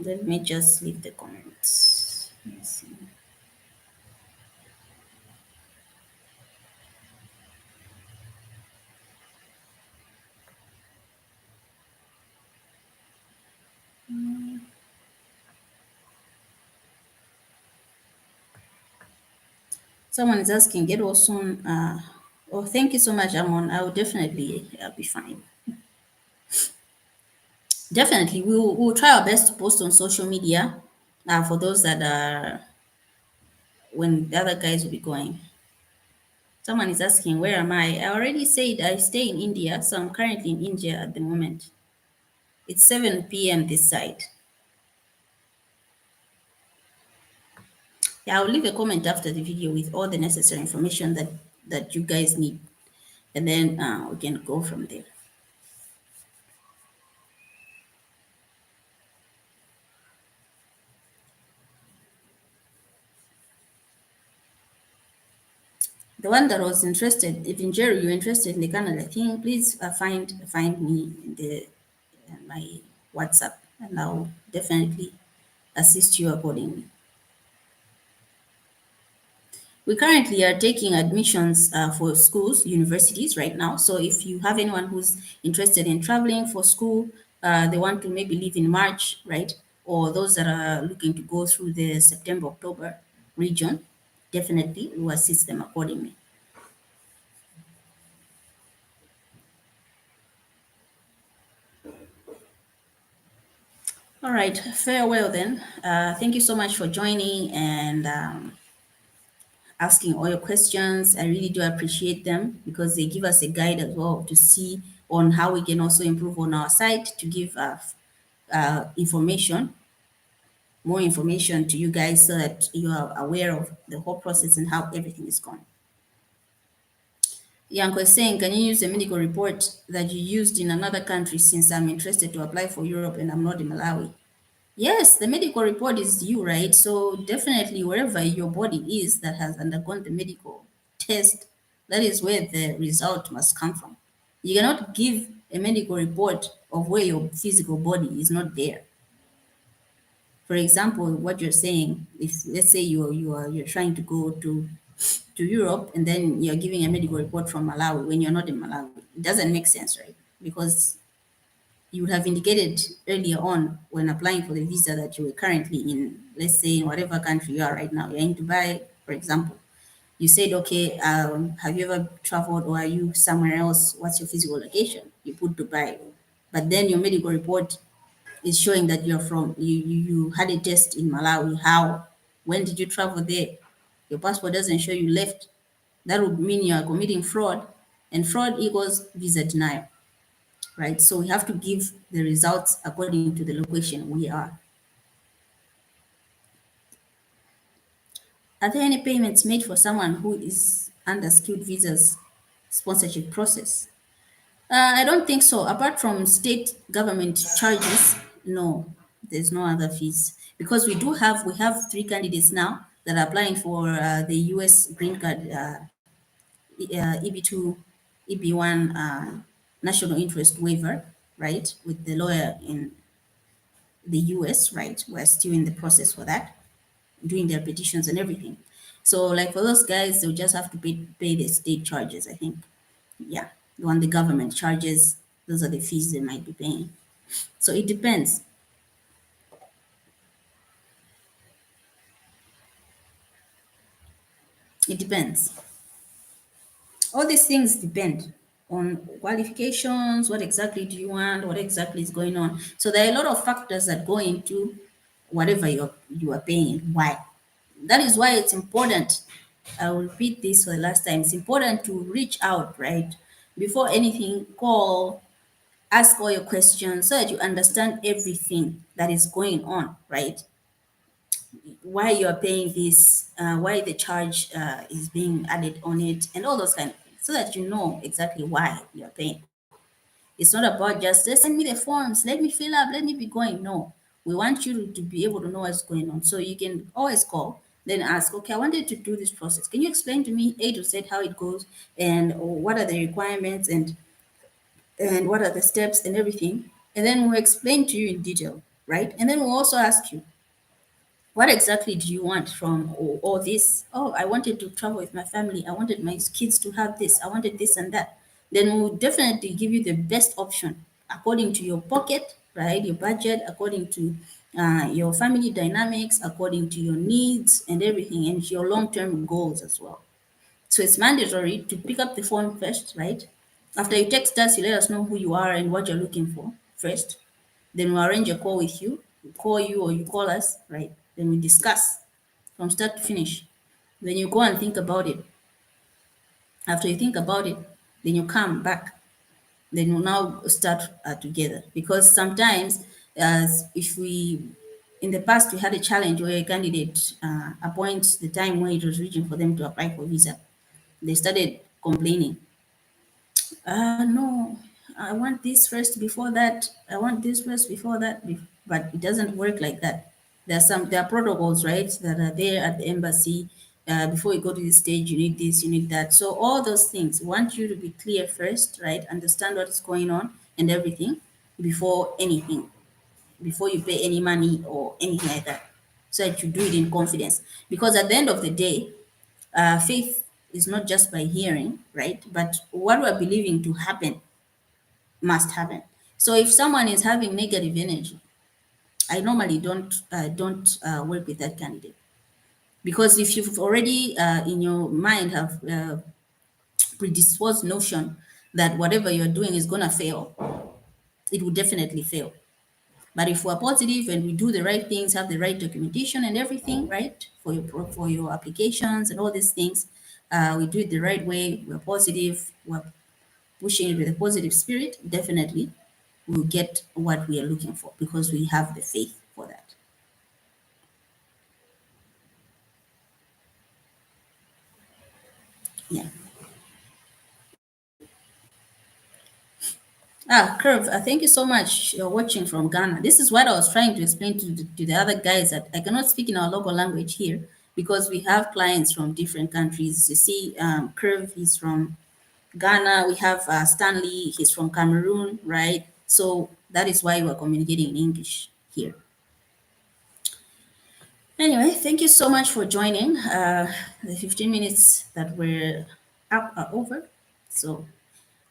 Let me just leave the comments. Let me see. Someone is asking, get well soon. Oh, thank you so much, Amon. I will definitely be fine. Definitely, we'll try our best to post on social media for those that are when the other guys will be going. Someone is asking, where am I? I already said I stay in India, so I'm currently in India at the moment. It's 7 p.m. this side. Yeah, I'll leave a comment after the video with all the necessary information that you guys need, and then we can go from there. The one that was interested, if in Jerry you're interested in the Canada thing, please find me in the my WhatsApp, and I'll definitely assist you accordingly. We currently are taking admissions for schools, universities right now. So if you have anyone who's interested in traveling for school, they want to maybe leave in March, right? Or those that are looking to go through the September, October region, definitely we'll assist them accordingly. All right, farewell then. Thank you so much for joining and asking all your questions. I really do appreciate them because they give us a guide as well to see on how we can also improve on our site to give information, more information to you guys so that you are aware of the whole process and how everything is going. Yanko is saying, can you use a medical report that you used in another country since I'm interested to apply for Europe and I'm not in Malawi? Yes, the medical report is you, right? So definitely wherever your body is that has undergone the medical test, that is where the result must come from. You cannot give a medical report of where your physical body is not there. For example, what you're saying, if let's say you're trying to go to Europe and then you're giving a medical report from Malawi when you're not in Malawi, it doesn't make sense, right? Because you would have indicated earlier on when applying for the visa that you were currently in, let's say in whatever country you are right now, you're in Dubai, for example. You said, okay, have you ever traveled or are you somewhere else? What's your physical location? You put Dubai. but then your medical report is showing that you had a test in Malawi. How? When did you travel there? Your passport doesn't show you left. That would mean you are committing fraud, and fraud equals visa denial, right? So we have to give the results according to the location we are. Are there any payments made for someone who is under skilled visas sponsorship process? I don't think so. Apart from state government charges, no, there's no other fees because we have three candidates now that are applying for the U.S. green card, EB2, EB1 national interest waiver, right? With the lawyer in the U.S., right? We're still in the process for that, doing their petitions and everything. So, like for those guys, they'll just have to pay the state charges, I think. Yeah, the one the government charges, those are the fees they might be paying. So it depends. It depends. All these things depend on qualifications, what exactly do you want, what exactly is going on. So there are a lot of factors that go into whatever you are paying. Why? That is why it's important. I will repeat this for the last time. It's important to reach out, right? Before anything, call, ask all your questions so that you understand everything that is going on, right? Why you are paying this, why the charge is being added on it, and all those kind of things, so that you know exactly why you are paying. It's not about just send me the forms, let me fill up, let me be going. No, we want you to be able to know what's going on. So you can always call, then ask, okay, I wanted to do this process. Can you explain to me A to Z how it goes, and what are the requirements, and what are the steps and everything? And then we'll explain to you in detail, right? And then we'll also ask you, what exactly do you want from all this? Oh, I wanted to travel with my family. I wanted my kids to have this. I wanted this and that. Then we'll definitely give you the best option according to your pocket, right? Your budget, according to your family dynamics, according to your needs and everything, and your long term goals as well. So it's mandatory to pick up the phone first, right? After you text us, you let us know who you are and what you're looking for first. Then we'll arrange a call with you. We call you or you call us, right? Then we discuss from start to finish. Then you go and think about it. After you think about it, then you come back. Then we'll now start together. Because sometimes, as if we, in the past, we had a challenge where a candidate appoints the time when it was reaching for them to apply for visa. They started complaining. No, I want this first before that. I want this first before that. But it doesn't work like that. There are protocols, right, that are there at the embassy. Before you go to this stage, you need this, you need that. So all those things, want you to be clear first, right? Understand what is going on and everything before anything, before you pay any money or anything like that. So that you do it in confidence. Because at the end of the day, faith is not just by hearing, right? But what we're believing to happen must happen. So if someone is having negative energy, I normally don't work with that candidate because if you've already in your mind have predisposed notion that whatever you're doing is gonna fail, it will definitely fail. But if we're positive and we do the right things, have the right documentation and everything, right, for your applications and all these things, we do it the right way. We're positive. We're pushing it with a positive spirit. Definitely, we'll get what we are looking for because we have the faith for that. Yeah. Curve, thank you so much. You're watching from Ghana. This is what I was trying to explain to the other guys that I cannot speak in our local language here because we have clients from different countries. You see, Curve, he's from Ghana. We have Stanley, he's from Cameroon, right? So that is why we're communicating in English here. Anyway, thank you so much for joining. The 15 minutes that were up are over. So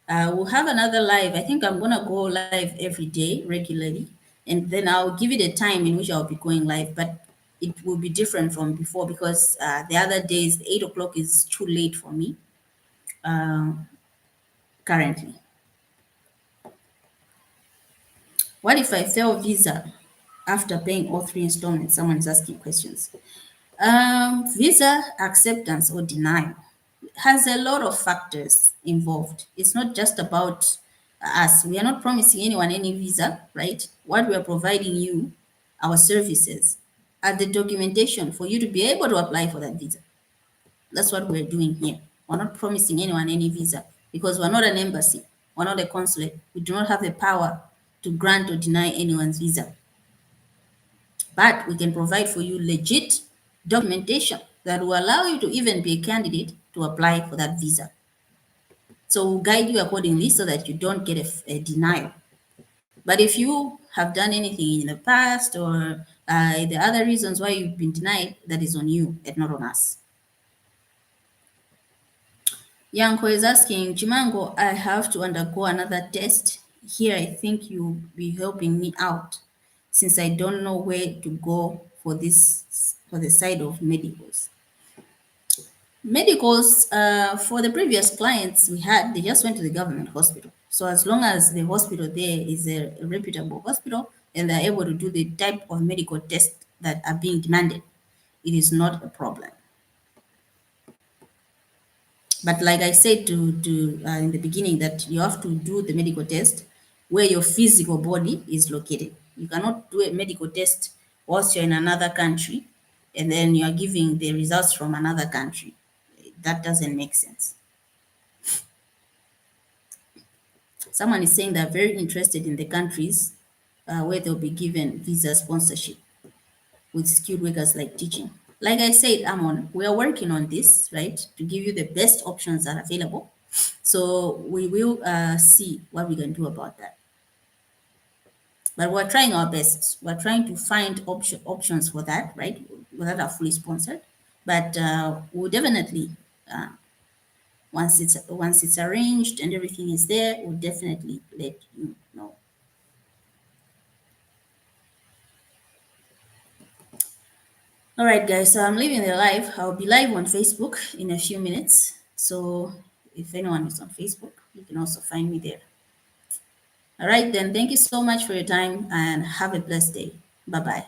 we'll have another live. I think I'm gonna go live every day regularly, and then I'll give it a time in which I'll be going live. But it will be different from before because the other days, 8 o'clock is too late for me uh, currently. What if I fail visa after paying all three installments? Someone is asking questions. Visa acceptance or denial has a lot of factors involved. It's not just about us. We are not promising anyone any visa, right? What we are providing you, our services, are the documentation for you to be able to apply for that visa. That's what we're doing here. We're not promising anyone any visa because we're not an embassy. We're not a consulate. We do not have the power to grant or deny anyone's visa. But we can provide for you legit documentation that will allow you to even be a candidate to apply for that visa. So we'll guide you accordingly so that you don't get a denial. But if you have done anything in the past or the other reasons why you've been denied, that is on you and not on us. Yanko is asking, Chimango, I have to undergo another test. Here, I think you'll be helping me out since I don't know where to go for this, for the side of medicals. Medicals, for the previous clients we had, they just went to the government hospital. So as long as the hospital there is a reputable hospital and they're able to do the type of medical tests that are being demanded, it is not a problem. But like I said in the beginning, that you have to do the medical test where your physical body is located. You cannot do a medical test whilst you're in another country and then you are giving the results from another country. That doesn't make sense. Someone is saying they're very interested in the countries where they'll be given visa sponsorship with skilled workers like teaching. Like I said, Amon, we are working on this, right, to give you the best options that are available. So we will see what we can do about that. But we're trying our best. We're trying to find options for that, right, that are fully sponsored. But we'll definitely, once it's arranged and everything is there, we'll definitely let you know. All right, guys, so I'm leaving the live. I'll be live on Facebook in a few minutes. So if anyone is on Facebook, you can also find me there. All right, then, thank you so much for your time and have a blessed day. Bye bye.